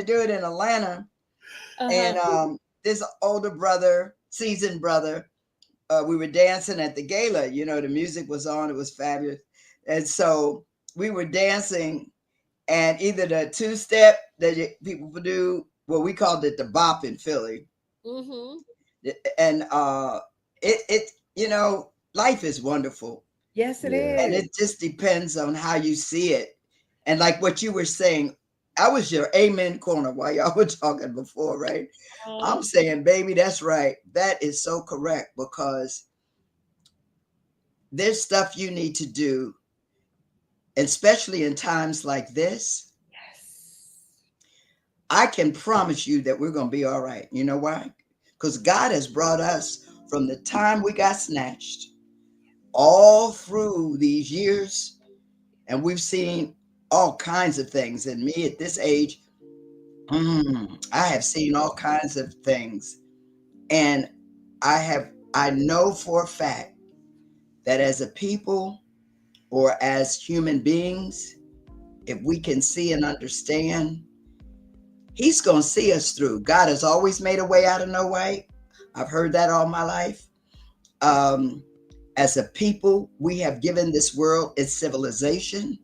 do it in Atlanta. And this older brother, seasoned brother, we were dancing at the gala. The music was on. It was fabulous. And so we were dancing, and either the two-step that people do, well, we called it the bop in Philly. Mm-hmm. And life is wonderful. Yes, it is. And it just depends on how you see it. And like what you were saying, I was your amen corner while y'all were talking before, right? I'm saying, baby, that's right. That is so correct, because there's stuff you need to do, especially in times like this. Yes. I can promise you that we're going to be all right. You know why? Because God has brought us from the time we got snatched all through these years, and we've seen all kinds of things. And me at this age, I have seen all kinds of things. And I know for a fact that as a people or as human beings, if we can see and understand, He's going to see us through. God has always made a way out of no way. I've heard that all my life. As a people, we have given this world its civilization.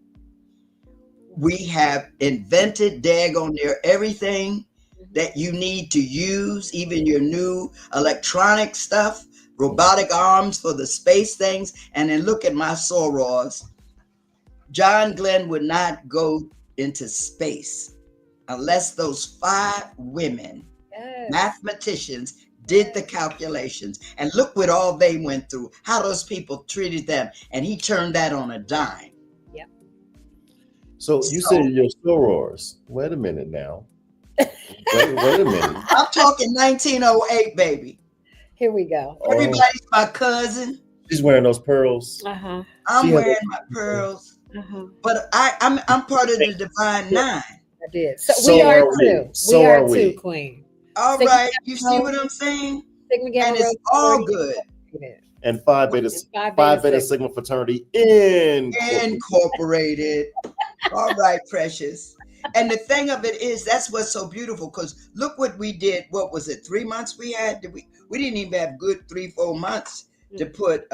We have invented daggone near everything that you need to use, even your new electronic stuff, robotic arms for the space things. And then look at my sorors. John Glenn would not go into space unless those 5 women, mathematicians, did the calculations. And look what all they went through, how those people treated them. And he turned that on a dime. Yep. So you said your sorors. Wait a minute now. Wait a minute. I'm talking 1908, baby. Here we go. Everybody's my cousin. She's wearing those pearls. Uh-huh. I'm wearing my pearls. Uh-huh. But I'm part of the Divine Nine. I did. So we are too. So we are we. too, Queen. All right. You see what I'm saying? And it's all good. And Phi Beta Sigma fraternity incorporated. All right, precious. And the thing of it is, that's what's so beautiful, because look what we did. What was it? 3 months we had? We didn't even have good 3-4 months to put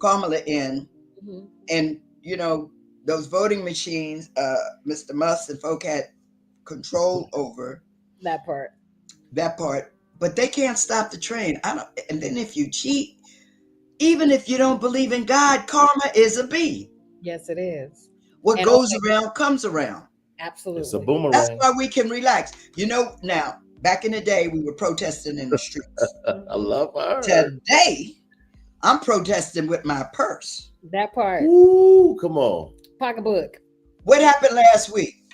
Kamala in. Mm-hmm. And, those voting machines, Mr. Musk and folk had control over. That part. But they can't stop the train. And then if you cheat, even if you don't believe in God, karma is a bee. Yes, it is. What goes around comes around. Absolutely. It's a boomerang. That's why we can relax. Now, back in the day, we were protesting in the streets. I love her. Today, I'm protesting with my purse. That part. Ooh, come on. Pocketbook. What happened last week?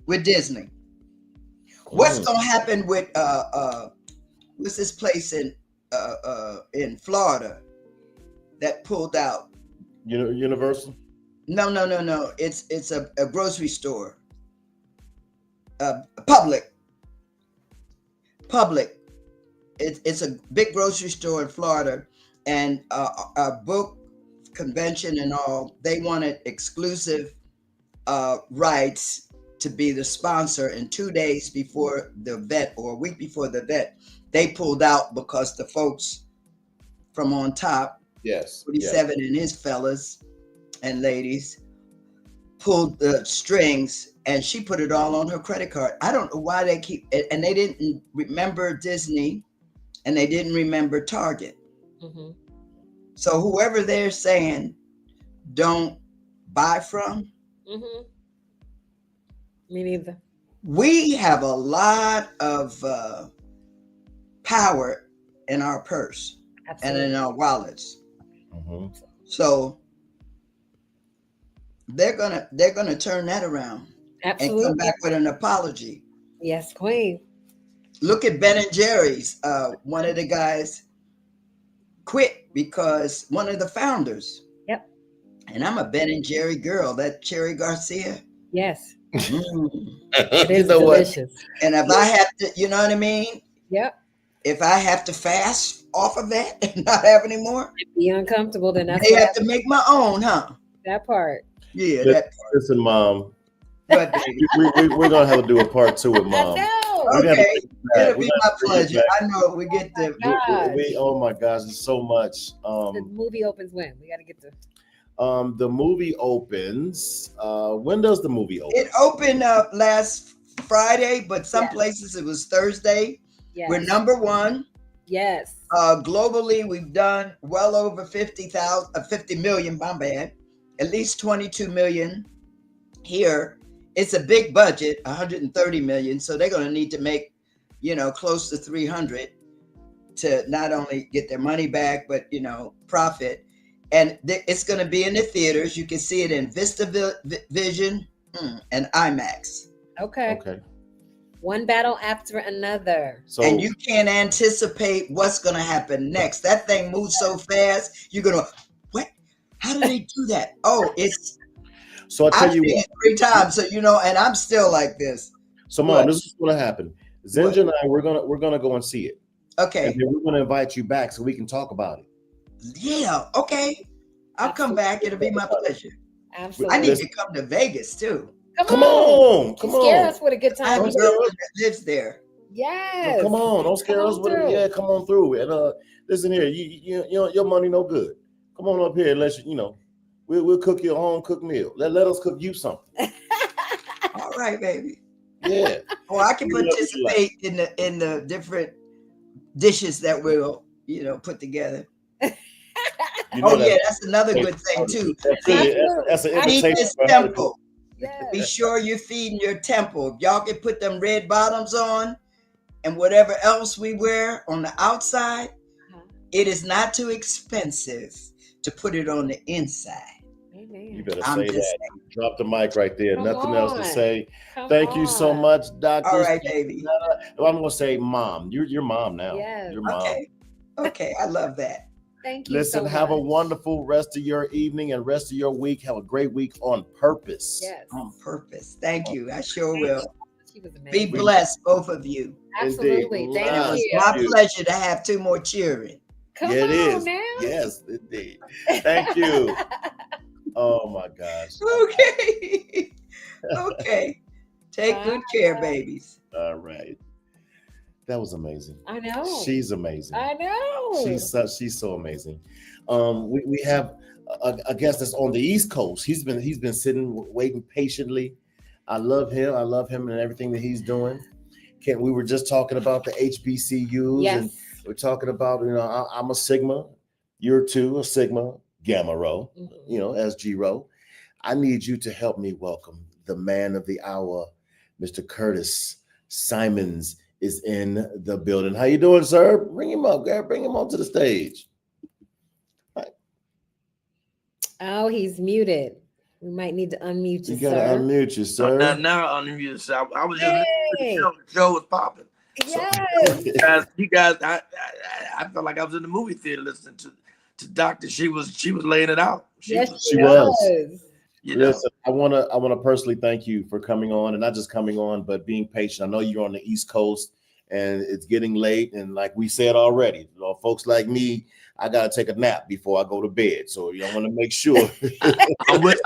with Disney. What's gonna happen with what's this place in Florida that pulled out? Universal? No. It's a grocery store. Public. It's a big grocery store in Florida, and a book convention and all. They wanted exclusive rights to be the sponsor, and 2 days before the event, or a week before the event, they pulled out because the folks from on top, 47 and his fellas and ladies, pulled the strings, and she put it all on her credit card. I don't know why they keep it, and they didn't remember Disney, and they didn't remember Target. Mm-hmm. So whoever they're saying don't buy from, Mm-hmm. Me neither. we have a lot of power in our purse Absolutely. and in our wallets. Mm-hmm. So they're gonna turn that around Absolutely. and come back with an apology. Yes, queen. Look at Ben and Jerry's. One of the guys quit because one of the founders. Yep. And I'm a Ben and Jerry girl. That Cherry Garcia. Yes. It is delicious. And if I have to, you know what I mean? Yep. If I have to fast off of that and not have any more, Be uncomfortable, then that's they what have to make my own, huh? that part. Yeah, that part. Listen, Mom, But baby, we're gonna have to do a part 2 with Mom. I know. We're gonna have to okay, bring it back. it'll We're be gonna my have to bring it pleasure. back. I know we get the. God. Oh my gosh, it's so much. The movie opens when? We got to get the. The movie opens. When does the movie open? It opened up last Friday, but some Yes. places it was Thursday. Yes. We're number one. Yes. Globally, we've done well over 50 million, my bad, at least 22 million here. It's a big budget, 130 million. So they're going to need to make, close to 300 to not only get their money back, but, profit. And it's going to be in the theaters. You can see it in VistaVision and IMAX. Okay. One battle after another. So, And you can't anticipate what's going to happen next. That thing moves so fast. You're going to, what? How do they do that? Oh, so I'll tell I've you seen what. it 3 times. So, and I'm still like this. So, Mom, What? this is what'll happen. Zinja and I, we're gonna go and see it, Okay. and then we're gonna invite you back so we can talk about it. Yeah. Okay. I'll come back. It'll be my pleasure. Absolutely. I need to come to Vegas too. Come on, come Scare on. us with a good I have time. a girl that lives there. Yes. Come on, don't scare Come us on with it. through. Yeah, come on through. And listen here, you your money no good. Come on up here and let we'll cook you a home cooked meal. Let us cook you something. All right, baby. Yeah. Or I can You know what participate in the different dishes that we'll put together. You know Oh that- yeah, that's another good thing too. That's an Feed invitation. this for her to temple. Yes. Be sure you're feeding your temple. If y'all can put them red bottoms on and whatever else we wear on the outside, Uh-huh. it is not too expensive to put it on the inside. You Amen. better I'm say just that. Drop the mic right there. Come Nothing else to on. say. Come Thank you so on. much, Doctor. All right, baby. I'm gonna say, Mom. You're your mom now. Yes. Your mom. Okay, I love that. Thank you. Listen, so have a much. wonderful rest of your evening and rest of your week. Have a great week on purpose. Yes. On purpose. Thank you. I sure will. She was Be amazing. blessed, both of you. Absolutely. Indeed. Thank And it was you. my you. pleasure to have 2 more children. Come Yeah, it on is. now. Yes, indeed. Thank you. Oh my gosh. Okay. Okay. Take good care, babies. All right. That was amazing. I know. She's amazing. I know. She's so amazing. We have a guest that's on the East Coast. He's been sitting waiting patiently. I love him and everything that he's doing. We were just talking about the HBCUs, Yes. and we're talking about I'm a Sigma, you're too a Sigma, Gamma Rho, Mhm. SG Rho. I need you to help me welcome the man of the hour, Mr. Curtis Simons is in the building. How you doing, sir? Bring him up, Gary. Bring him onto the stage. Oh, he's muted. We might need to unmute you, You gotta sir. unmute you, So sir. now unmute. So I was just listening to Hey. the show. The show was popping. Yes. You guys, I felt like I was in the movie theater listening to Doctor. She was laying it out. She was. You know. Listen, I wanna personally thank you for coming on, and not just coming on, but being patient. I know you're on the East Coast and it's getting late, and like we said already, folks like me, I gotta take a nap before I go to bed. So I want to make sure. I'm with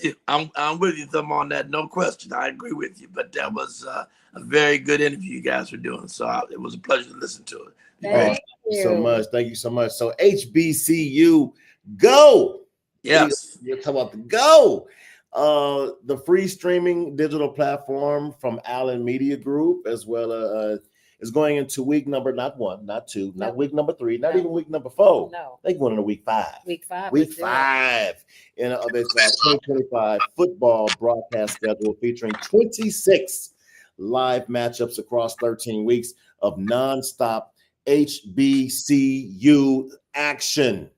you. I'm with you. I'm on that, no question. I agree with you. But that was a very good interview you guys were doing. So it was a pleasure to listen to it. Thank you so much. Thank you so much. So HBCU, go. Yes. You're talking about the go. The free streaming digital platform from Allen Media Group, as well as is going into week number, not 1, not 2, not week number 3, not even week number 4. No. They're going into week 5. Week 5. Week 5 in of its 2025 football broadcast schedule, featuring 26 live matchups across 13 weeks of nonstop HBCU action.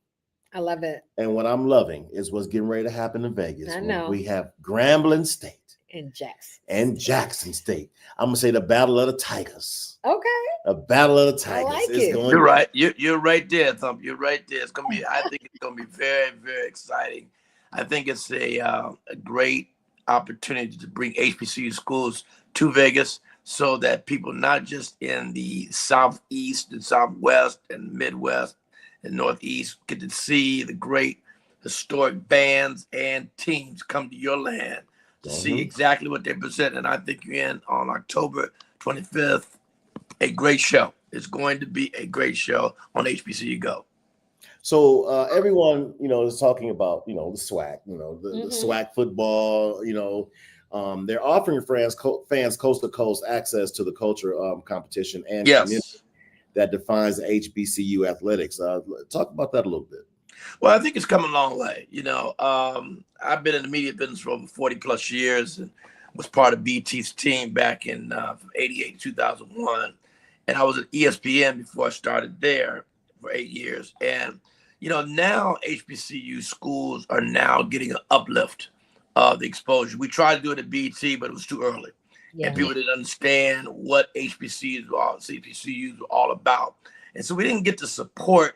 I love it. And what I'm loving is what's getting ready to happen in Vegas. I know. We have Grambling State And Jackson. and Jackson State. I'm gonna say the Battle of the Tigers. Okay. A Battle of the Tigers. like It's it. going. You're right. You're right there, Thump. You're right there. It's gonna be. I think it's gonna be very, very exciting. I think it's a great opportunity to bring HBCU schools to Vegas, so that people not just in the Southeast and Southwest and Midwest and Northeast get to see the great historic bands and teams come to your land to see exactly what they present. And I think you're in on October 25th. A great show. It's going to be a great show on HBCU Go. So everyone, is talking about, the SWAC, the SWAC football, they're offering fans coast to coast access to the culture competition and community that defines the HBCU athletics. Talk about that a little bit. Well, I think it's come a long way. I've been in the media business for over 40 plus years and was part of BT's team back in from 88 to 2001. And I was at ESPN before I started there for 8 years. And, now HBCU schools are now getting an uplift of the exposure. We tried to do it at BT, but it was too early. Yeah. And people didn't understand what HBCUs were all about. And so we didn't get the support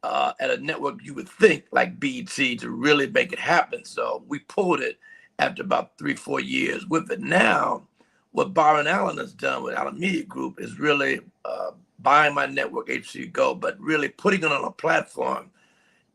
at a network you would think like BT to really make it happen. So we pulled it after about 3-4 years with it. Now, what Byron Allen has done with Allen Media Group is really buying my network, HBCU Go, but really putting it on a platform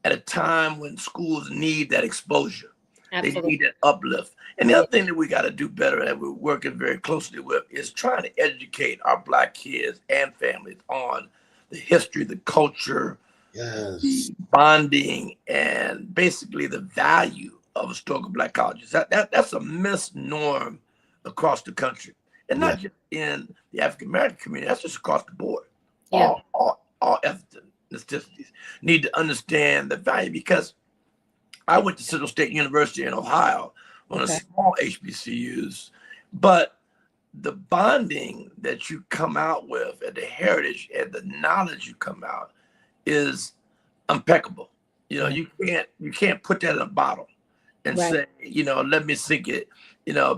at a time when schools need that exposure. Absolutely. They need that uplift. And the other thing that we got to do better, and we're working very closely with, is trying to educate our Black kids and families on the history, the culture, the bonding, and basically the value of historical Black colleges. That's a misnorm across the country, and not just in the African American community. That's just across the board. Yeah. All ethnicities need to understand the value, because I went to Central State University in Ohio, one of the small HBCUs, but the bonding that you come out with and the heritage and the knowledge you come out is impeccable. You can't put that in a bottle and say, let me sink it,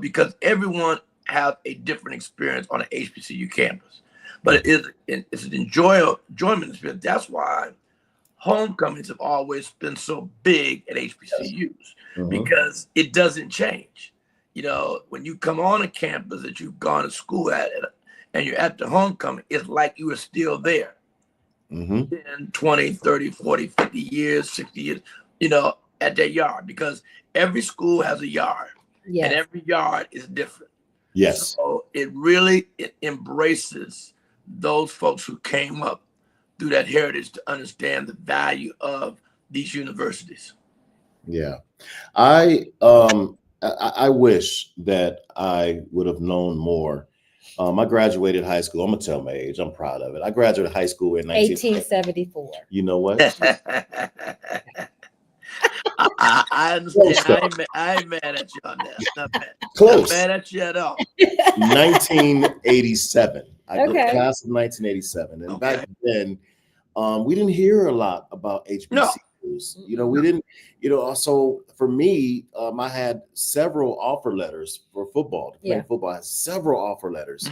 because everyone has a different experience on an HBCU campus. But it's an enjoyment experience. That's why homecomings have always been so big at HBCUs, because it doesn't change. When you come on a campus that you've gone to school at and you're at the homecoming, it's like you were still there. 10, 20, 30, 40, 50 years, 60 years, at that yard, because every school has a yard and every yard is different. Yes. So it embraces those folks who came up through that heritage to understand the value of these universities. Yeah. I wish that I would have known more. I graduated high school. I'm gonna tell my age. I'm proud of it. I graduated high school in 1874. You know what? I understand. I ain't mad at you on that. Not bad. Close. Not mad at you at all. 1987. I got class of 1987, and back then, we didn't hear a lot about HBCUs. You know, we didn't, you know, so for me, I had several offer letters for football. To play football, I had several offer letters.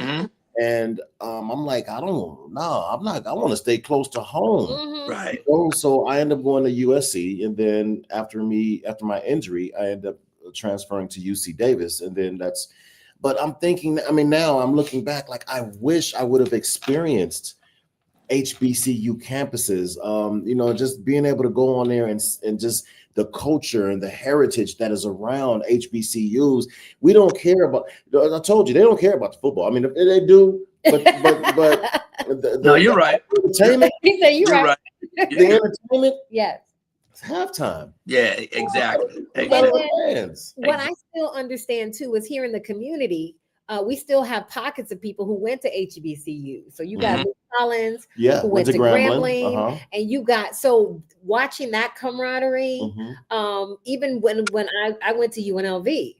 And I'm like, I want to stay close to home. Right. So I ended up going to USC. And then after my injury, I ended up transferring to UC Davis. And then but I'm thinking, I mean, now I'm looking back, like, I wish I would have experienced HBCU campuses, you know, just being able to go on there and just the culture and the heritage that is around HBCUs. We don't care about, I told you, they don't care about the football. I mean, they do, but no, you're right. Entertainment. He said you're right. The entertainment. Yes. It's halftime. Yeah, exactly. What I still understand too is here in the community, we still have pockets of people who went to HBCU. So you got Luke Collins, who went to Grambling, and you got, so watching that camaraderie, even when I went to UNLV,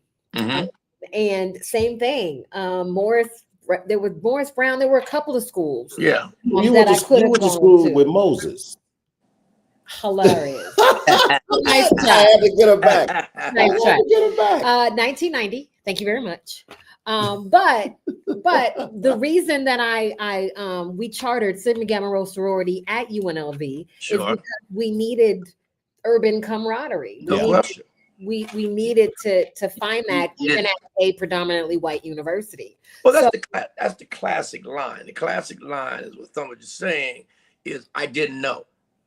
and same thing, Morris, there was Morris Brown, there were a couple of schools. Yeah. You went to school with Moses. Hilarious. Nice try. I had to get her back. Nice try. 1990. Thank you very much. But the reason that we chartered Sigma Gamma Rho sorority at UNLV is because we needed urban camaraderie. We needed to find that even at a predominantly white university. Well, that's the classic line. The classic line is what someone is saying is, I didn't know.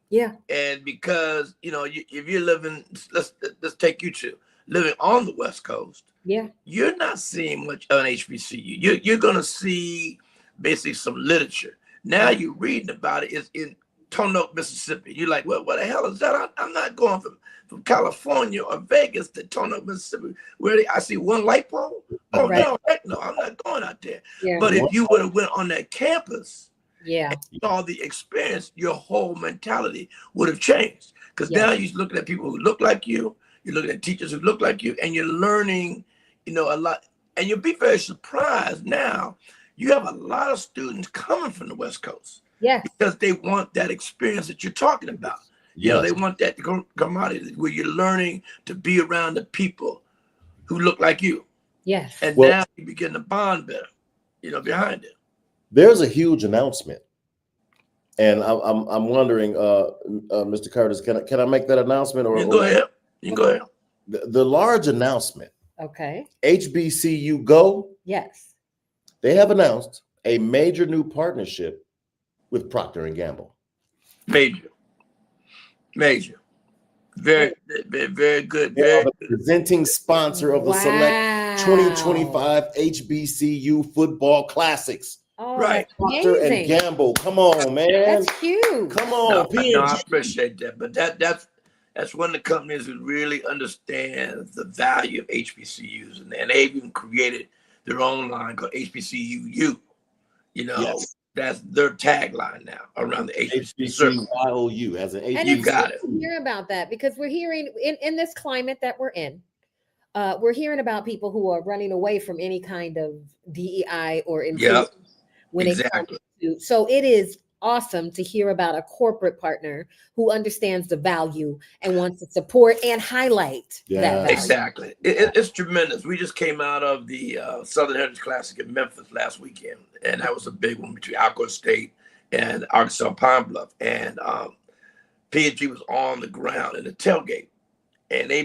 Yeah. And because, you know, if you're living, let's take you to living on the West Coast. Yeah. You're not seeing much on HBCU. You're going to see basically some literature. Now you're reading about it. It's in Roanoke, Mississippi. You're like, well, what the hell is that? I'm not going from California or Vegas to Roanoke, Mississippi, where I see one light pole. Oh, no, heck no, I'm not going out there. Yeah. But if you would have went on that campus, and saw the experience, your whole mentality would have changed. Because now you're looking at people who look like you, you're looking at teachers who look like you, and you're learning, you know, a lot. And you'll be very surprised now. You have a lot of students coming from the West Coast. Yeah. Because they want that experience that you're talking about. You know, they want that camaraderie where you're learning to be around the people who look like you. Yes. And now you begin to bond better, you know, behind it. There's a huge announcement, and I'm wondering, Mr. Curtis, can I make that announcement? Or go ahead. You can go ahead. The large announcement. Okay. HBCU Go. Yes. They have announced a major new partnership with Procter & Gamble. Major. Very good. They are the presenting sponsor of the select 2025 HBCU Football Classics. Oh, right. Procter & Gamble. Come on, man. That's huge. Come on, no, I appreciate that. But that's one of the companies who really understands the value of HBCUs. And they've even created their own line called HBCU. You know, that's their tagline now around the HBCU as an HBCU. And you got it. Hear about that because we're hearing in this climate that we're in, we're hearing about people who are running away from any kind of DEI or inclusion when it comes to. So it is awesome to hear about a corporate partner who understands the value and wants to support and highlight that value. Exactly. It's tremendous. We just came out of the Southern Heritage Classic in Memphis last weekend, and that was a big one between Alcorn State and Arkansas Pine Bluff. And P&G was on the ground in the tailgate, and they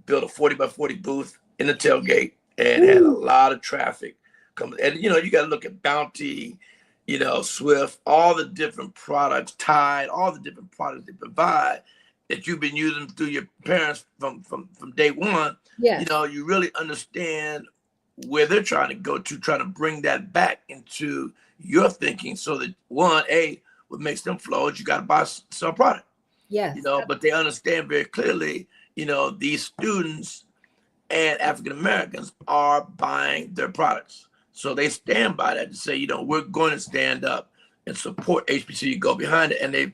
built a 40 by 40 booth in the tailgate and had a lot of traffic coming. And you know, you got to look at Bounty, you know, Swift, all the different products, Tide, all the different products they provide that you've been using through your parents from day one. Yeah. You know, you really understand where they're trying to go to, trying to bring that back into your thinking so that what makes them flow is you got to buy some product. Yes. You know, but they understand very clearly, you know, these students and African Americans are buying their products. So they stand by that to say, you know, we're going to stand up and support HBCU, go behind it. And they've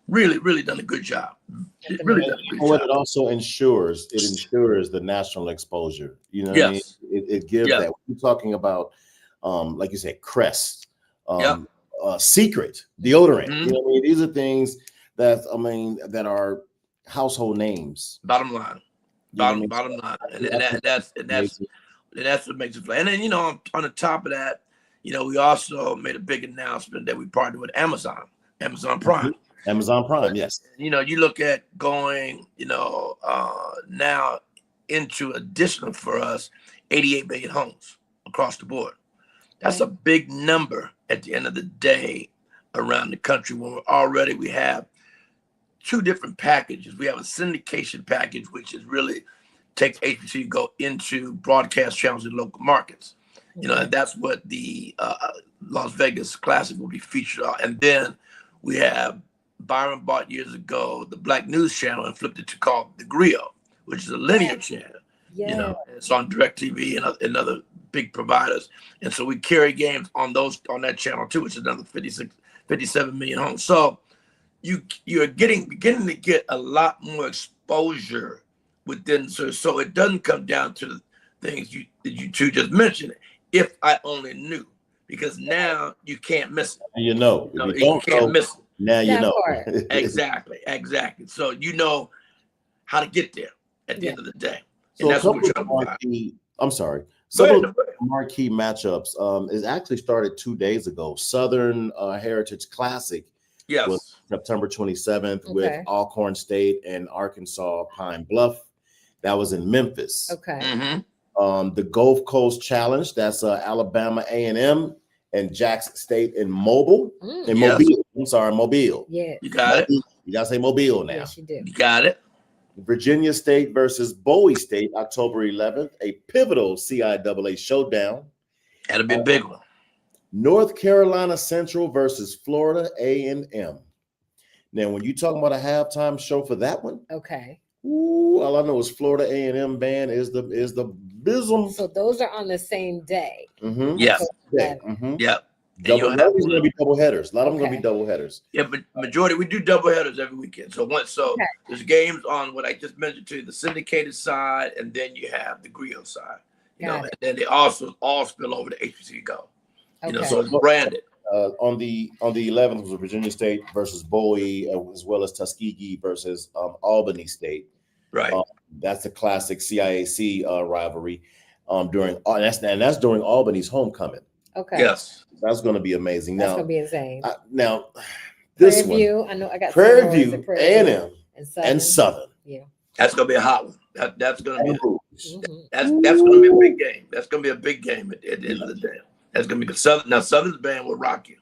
really, really done a good job. It also ensures the national exposure. You know what I mean? It gives that. We're talking about, like you said, Crest, Secret, deodorant. You know what I mean? These are things that are household names. Bottom line, You know what I mean? bottom line, and that's what makes it play. And then on the top of that, we also made a big announcement that we partnered with Amazon Prime. Amazon Prime, yes. You look at going, now into additional for us, 88 million homes across the board. That's a big number at the end of the day around the country when we have two different packages. We have a syndication package, which is really take HBCU go into broadcast channels in local markets. And that's what the Las Vegas Classic will be featured on. And then we have Byron bought years ago the Black News Channel and flipped it to called The Griot, which is a linear channel. Yeah. It's on DirecTV and other big providers. And so we carry games on that channel too, which is another 57 million homes. So you're beginning to get a lot more exposure within, so it doesn't come down to the things you two just mentioned. If I only knew, because now you can't miss it. You can't miss it. Now you know. Exactly. So you know how to get there at the end of the day. So and that's what we're trying to do. I'm sorry. Some of the marquee matchups is actually started 2 days ago. Southern Heritage Classic was September 27th with Alcorn State and Arkansas Pine Bluff. That was in Memphis. Okay. Mm-hmm. The Gulf Coast Challenge, that's Alabama A&M and Jackson State in Mobile. Mobile. I'm sorry, Mobile. Yeah. You got it. You got to say Mobile now. Yes, you do. You got it. Virginia State versus Bowie State, October 11th, a pivotal CIAA showdown. That'll be a big one. North Carolina Central versus Florida A&M. Now, when you talking about a halftime show for that one, all I know is Florida A&M band is the Bism. So those are on the same day. Mm-hmm. Yes. Yep. Going to be double headers. A lot of them going to be double headers. Yeah, but majority we do double headers every weekend. So there's games on what I just mentioned to you, the syndicated side, and then you have the Griot side. And then they also all spill over to HBCU Go. So it's branded. On the 11th was Virginia State versus Bowie, as well as Tuskegee versus Albany State. Right. That's a classic CIAC rivalry. That's during Albany's homecoming. Okay. Yes. That's going to be amazing. That's going to be insane. Now, this Prairie View, one, I know I got Prairie View, A&M, and Southern. Yeah. That's going to be a hot one. That's going to be that's going to be a big game. That's going to be a big game at the end of the day. That's going to be good. Southern's band will rock you.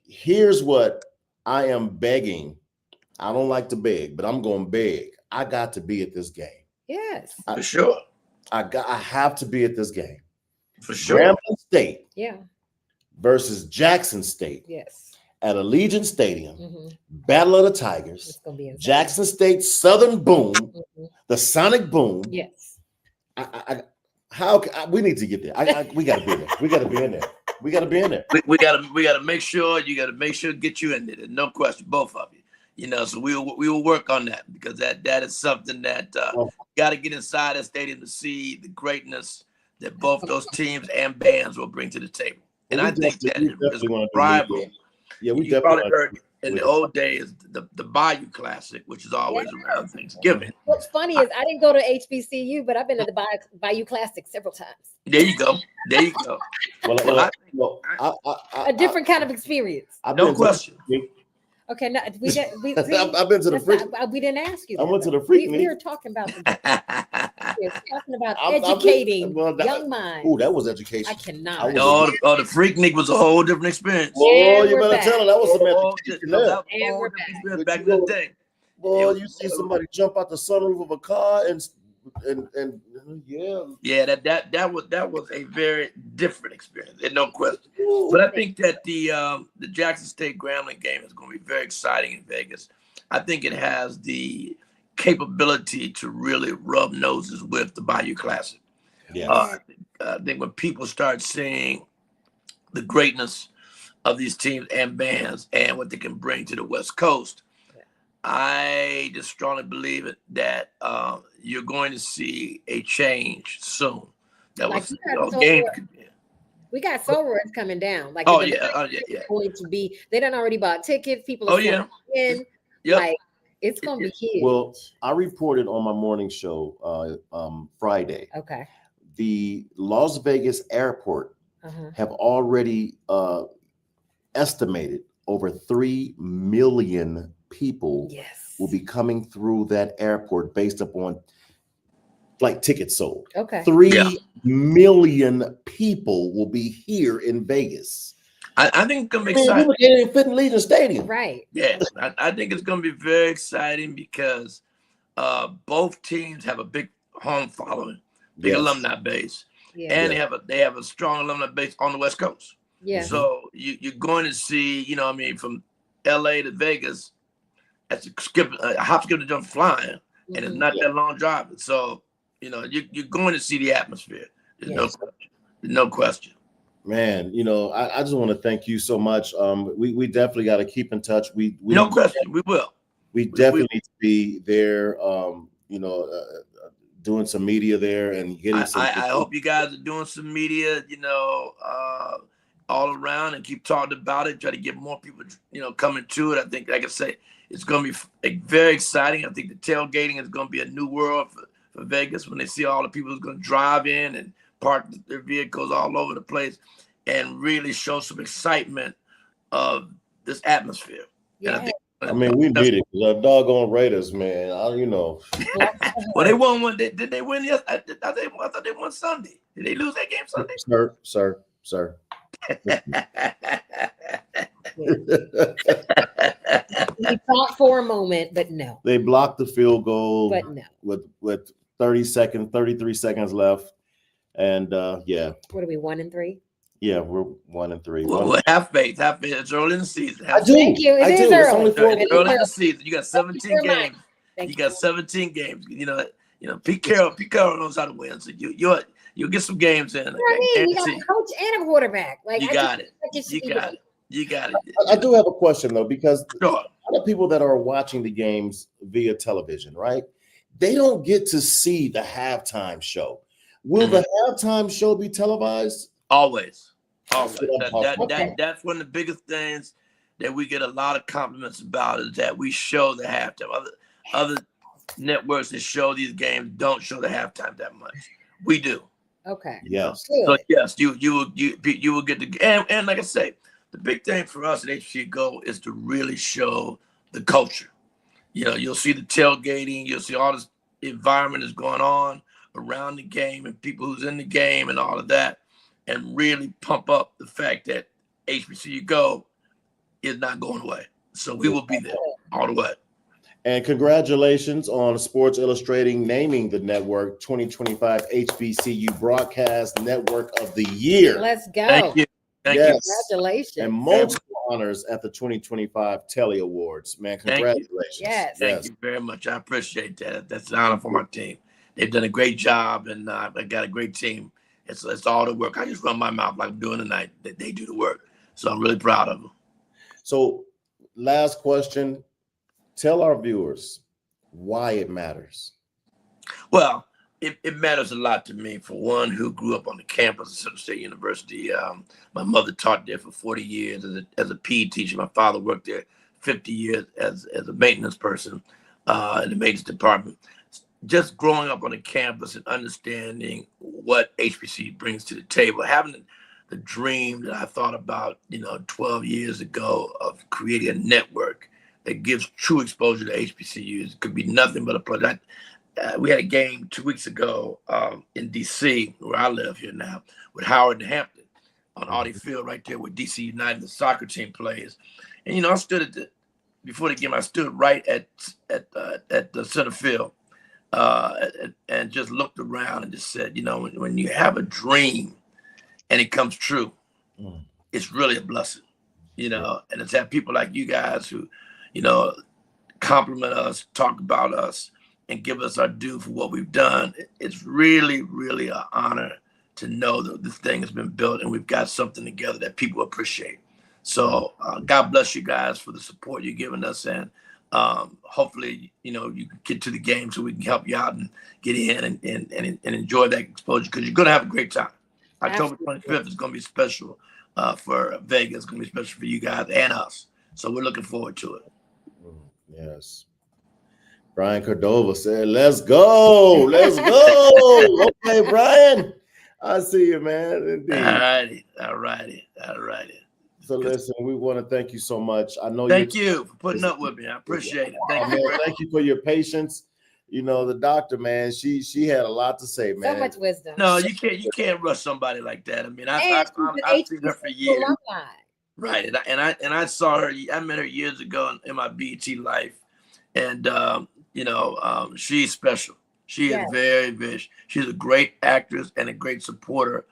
Here's what I am begging. I don't like to beg, but I'm going to beg. I got to be at this game. Yes. For sure. I have to be at this game. For sure. Grambling State versus Jackson State. Yes. At Allegiant Stadium. Battle of the Tigers. It's gonna be insane. Jackson State Southern Boom. The Sonic Boom. Yes. We need to get there. We got to be there. We got to be in there. We got to be in there. We got to make sure. You got to make sure get you in there. There's no question, both of you. So we will work on that, because that is something that got to get inside that stadium to see the greatness that both those teams and bands will bring to the table. And I think that is rival. Yeah, we you probably heard in the old days the Bayou Classic, which is always around Thanksgiving. What's funny is I didn't go to HBCU, but I've been to the Bayou Classic several times. There you go. A different kind of experience. No question. Okay, no, we didn't. I've been to the freak. We didn't ask you. I went to the freak. We were talking about. We're talking about educating young minds. Oh, that was education. I cannot. The Freaknik was a whole different experience. Oh, you better tell her that was some education. And we're back. Back in the day. Boy, you see somebody jump out the sunroof of a car and that was a very different experience, and no question. But I think that the Jackson State Grambling game is going to be very exciting in Vegas. I think it has the capability to really rub noses with the Bayou Classic. Yeah. I think when people start seeing the greatness of these teams and bands and what they can bring to the West Coast, I just strongly believe that you're going to see a change soon. That was game. We got soul runs coming down. Like, Oh yeah, yeah. Going to be. They done already bought tickets. People. Oh yeah. In. Yep. Like, it's gonna be huge. Well, I reported on my morning show Friday. Okay. The Las Vegas airport have already estimated over 3 million people will be coming through that airport based upon flight tickets sold. Okay. 3 million people will be here in Vegas. I think it's gonna be exciting. People can't even fit in Legion Stadium. Right. Yeah, I think it's gonna be very exciting because both teams have a big home following, big alumni base, and they have a strong alumni base on the West Coast. Yeah. So you're going to see, you know, I mean, from LA to Vegas, that's a hop, skip, and jump flying, and it's not that long driving. So, you know, you're going to see the atmosphere. There's no question. There's no question. Man, you know, I just want to thank you so much. We definitely got to keep in touch. We no question, we will. We definitely need to be there. You know, doing some media there and getting. I hope you guys are doing some media. You know, all around and keep talking about it. Try to get more people, you know, coming to it. I think, like I say, it's going to be very exciting. I think the tailgating is going to be a new world for Vegas when they see all the people who's going to drive in and park their vehicles all over the place and really show some excitement of this atmosphere. Yeah. I mean, we beat it. The doggone Raiders, man. You know. Well, they won one. Did they win? Yes, I thought they won Sunday. Did they lose that game Sunday? Sir. We thought for a moment, but no. They blocked the field goal, but no. With 33 seconds left, and yeah. What are we, 1-3? Yeah, we're 1-3. Well, have faith. It's early in the season. I do. Thank you. It is early. It's early in the season. You got 17 games. You got 17 games. You know. Pete Carroll knows how to win. So you'll get some games in. You got a coach and a quarterback. Like, you got it. You got it. I do have a question though, because sure. a lot of people that are watching the games via television, right? They don't get to see the halftime show. Will the halftime show be televised? Always. That's one of the biggest things that we get a lot of compliments about is that we show the halftime. Other networks that show these games don't show the halftime that much. We do. Okay. Yes. So yes, you will get the and like I say, the big thing for us at HBCU Go is to really show the culture. You know, you'll see the tailgating, you'll see all this environment is going on around the game and people who's in the game and all of that, and really pump up the fact that HBCU Go is not going away. So we will be there all the way. And congratulations on Sports Illustrated naming the network 2025 HBCU Broadcast Network of the Year. Let's go. Thank you. Thank you. Congratulations. And multiple honors at the 2025 Telly Awards. Man, congratulations. Yes. Thank you very much. I appreciate that. That's an honor for my team. They've done a great job, and I got a great team. It's all the work. I just run my mouth like I'm doing tonight. They do the work. So I'm really proud of them. So last question. Tell our viewers why it matters. Well, it matters a lot to me. For one, who grew up on the campus of Central State University. My mother taught there for 40 years as a PE teacher. My father worked there 50 years as a maintenance person in the maintenance department. Just growing up on the campus and understanding what HBC brings to the table, having the dream that I thought about, 12 years ago of creating a network that gives true exposure to HBCUs. It could be nothing but a pleasure. We had a game 2 weeks ago in DC, where I live here now, with Howard and Hampton on Audi Field right there where DC United, the soccer team, plays. And, I stood before the game, I stood right at the center field and just looked around and just said, when you have a dream and it comes true, it's really a blessing, and it's have people like you guys who, compliment us, talk about us, and give us our due for what we've done. It's really, really an honor to know that this thing has been built and we've got something together that people appreciate. So God bless you guys for the support you're giving us, and hopefully, you can get to the game so we can help you out and get in and enjoy that exposure, because you're going to have a great time. October 25th is going to be special for Vegas. It's going to be special for you guys and us. So we're looking forward to it. Yes. Brian Cordova said, let's go. Let's go. Okay, Brian. I see you, man. Indeed. All righty. So listen, we want to thank you so much. I know Thank you for putting up with me. I appreciate it. Thank you. Man, thank you for your patience. You know, the doctor, man, she had a lot to say, man. So much wisdom. No, you can't rush somebody like that. I mean, I've seen her for years. Right. And I saw her, I met her years ago in my BET life. And she's special. She is very, very, she's a great actress and a great supporter,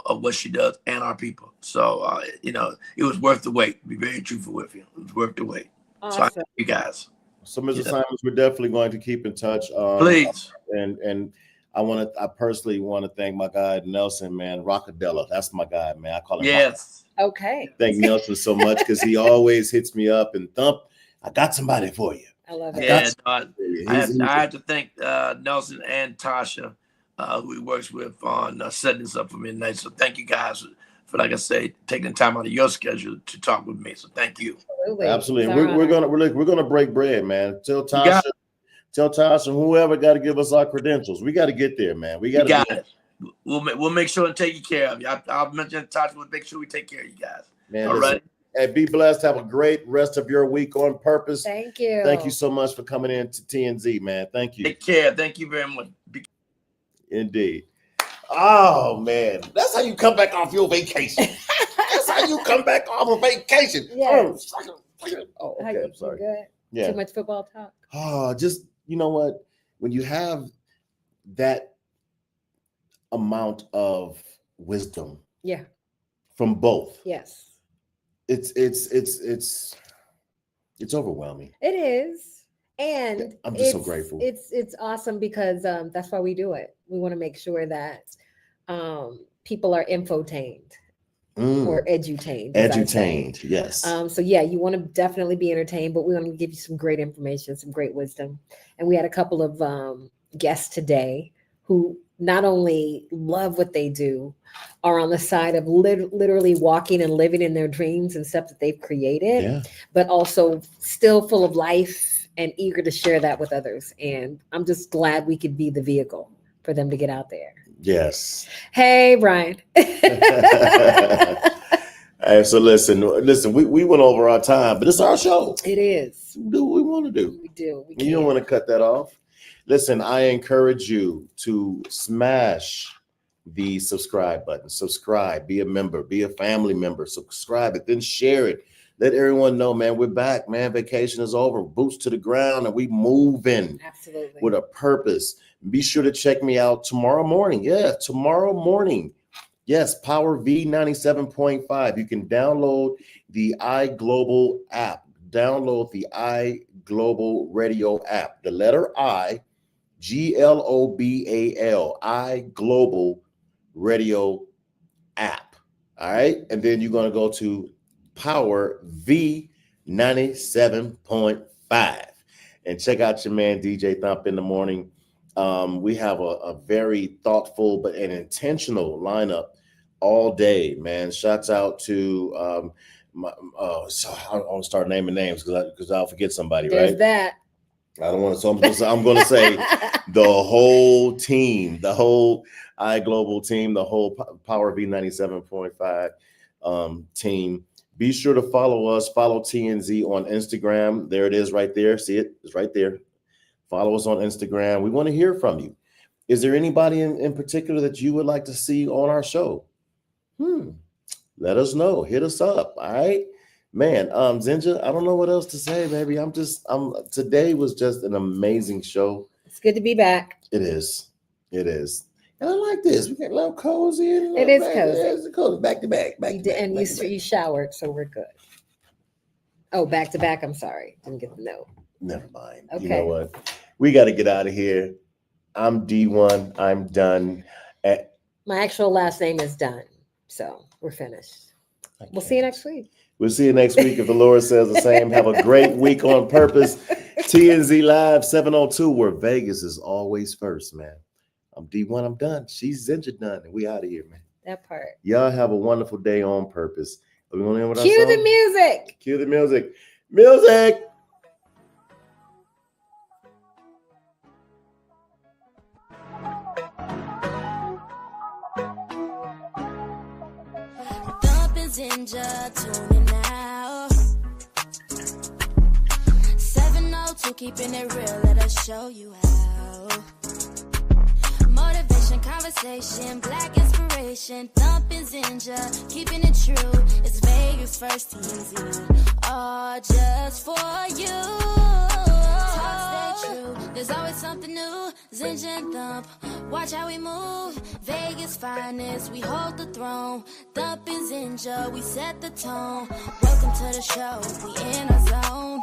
of what she does and our people. So, it was worth the wait. To be very truthful with you. It was worth the wait. Awesome. So I thank you guys. So, Mr. Simons, we're definitely going to keep in touch. Please. And I personally want to thank my guy, Nelson, man, Rockadella. That's my guy, man. I call him. Yes. Okay. Thank Nelson so much because he always hits me up and Thump, I got somebody for you. I love it. Yeah, I have to thank Nelson and Tasha, who he works with on setting this up for me tonight. So thank you guys for, like I say, taking time out of your schedule to talk with me. So thank you. Absolutely. We're gonna break bread, man. Tell Tasha and whoever got to give us our credentials. We got to get there, man. We got it. We'll make sure and take you care of you. I'll mention Tasha. We'll make sure we take care of you guys. Man, all right. Hey, be blessed. Have a great rest of your week on purpose. Thank you. Thank you so much for coming in to TNZ, man. Thank you. Take care. Thank you very much. Indeed. Oh, man. That's how you come back off your vacation. That's how you come back off a vacation. Yes. Oh, okay. I'm sorry. Good? Yeah. Too much football talk. Oh, just, you know what? When you have that amount of wisdom from both. Yes. It's overwhelming. It is. And I'm just so grateful. It's awesome because that's why we do it. We want to make sure that people are infotained or edutained. Edutained, yes. So yeah, you want to definitely be entertained, but we want to give you some great information, some great wisdom. And we had a couple of guests today who not only love what they do, are on the side of literally walking and living in their dreams and stuff that they've created, but also still full of life and eager to share that with others. And I'm just glad we could be the vehicle for them to get out there. Yes. Hey, Brian. Hey, so listen, we went over our time, but it's our show. It is. We do what we want to do. We do. You don't want to cut that off. Listen, I encourage you to smash the subscribe button. Subscribe, be a member, be a family member. Subscribe it, then share it. Let everyone know, man, we're back, man. Vacation is over. Boots to the ground, and we moving. Absolutely. With a purpose. Be sure to check me out tomorrow morning. Yeah, tomorrow morning. Yes, Power V97.5. You can download the iGlobal app. Download the iGlobal Radio app. The letter I, GLOBAL, iGlobal Radio app. All right. And then you're going to go to Power V97.5 and check out your man DJ Thump in the morning. We have a very thoughtful but an intentional lineup all day, man. Shouts out to so I'll start naming names because I'll forget somebody. There's right? That. I don't want to. So I'm going to say the whole team, the whole iGlobal team, the whole Power V97.5 team. Be sure to follow us. Follow TNZ on Instagram. There it is, right there. See it? It's right there. Follow us on Instagram. We want to hear from you. Is there anybody in particular that you would like to see on our show? Let us know. Hit us up. All right, man. Zinja, I don't know what else to say, baby. Today was just an amazing show. It's good to be back. It is. And I like this. We get a little cozy. It is cozy. It's cozy. Back to back. You showered, so we're good. Oh, back to back. I'm sorry. Didn't get the note. Never mind. Okay. You know what? We got to get out of here. I'm D1. I'm done. My actual last name is Dunn. So we're finished. We'll see you next week. We'll see you next week if the Lord says the same. Have a great week on purpose. TNZ Live 702, where Vegas is always first, man. I'm D1. I'm done. She's Zinja done. And we out of here, man. That part. Y'all have a wonderful day on purpose. Are we gonna end with our Cue song? the music. Cue the music. Music. Ginger, tune in now. 702, keeping it real, let us show you how. Motivation, conversation, black inspiration, thumping Ginger, keeping it true. It's Vegas first TMZ, all just for you. Talk, stay true, there's always something new. Ginger and Thump, watch how we move. Vegas finest, we hold the throne. Thumping Ginger, we set the tone. Welcome to the show, we in our zone.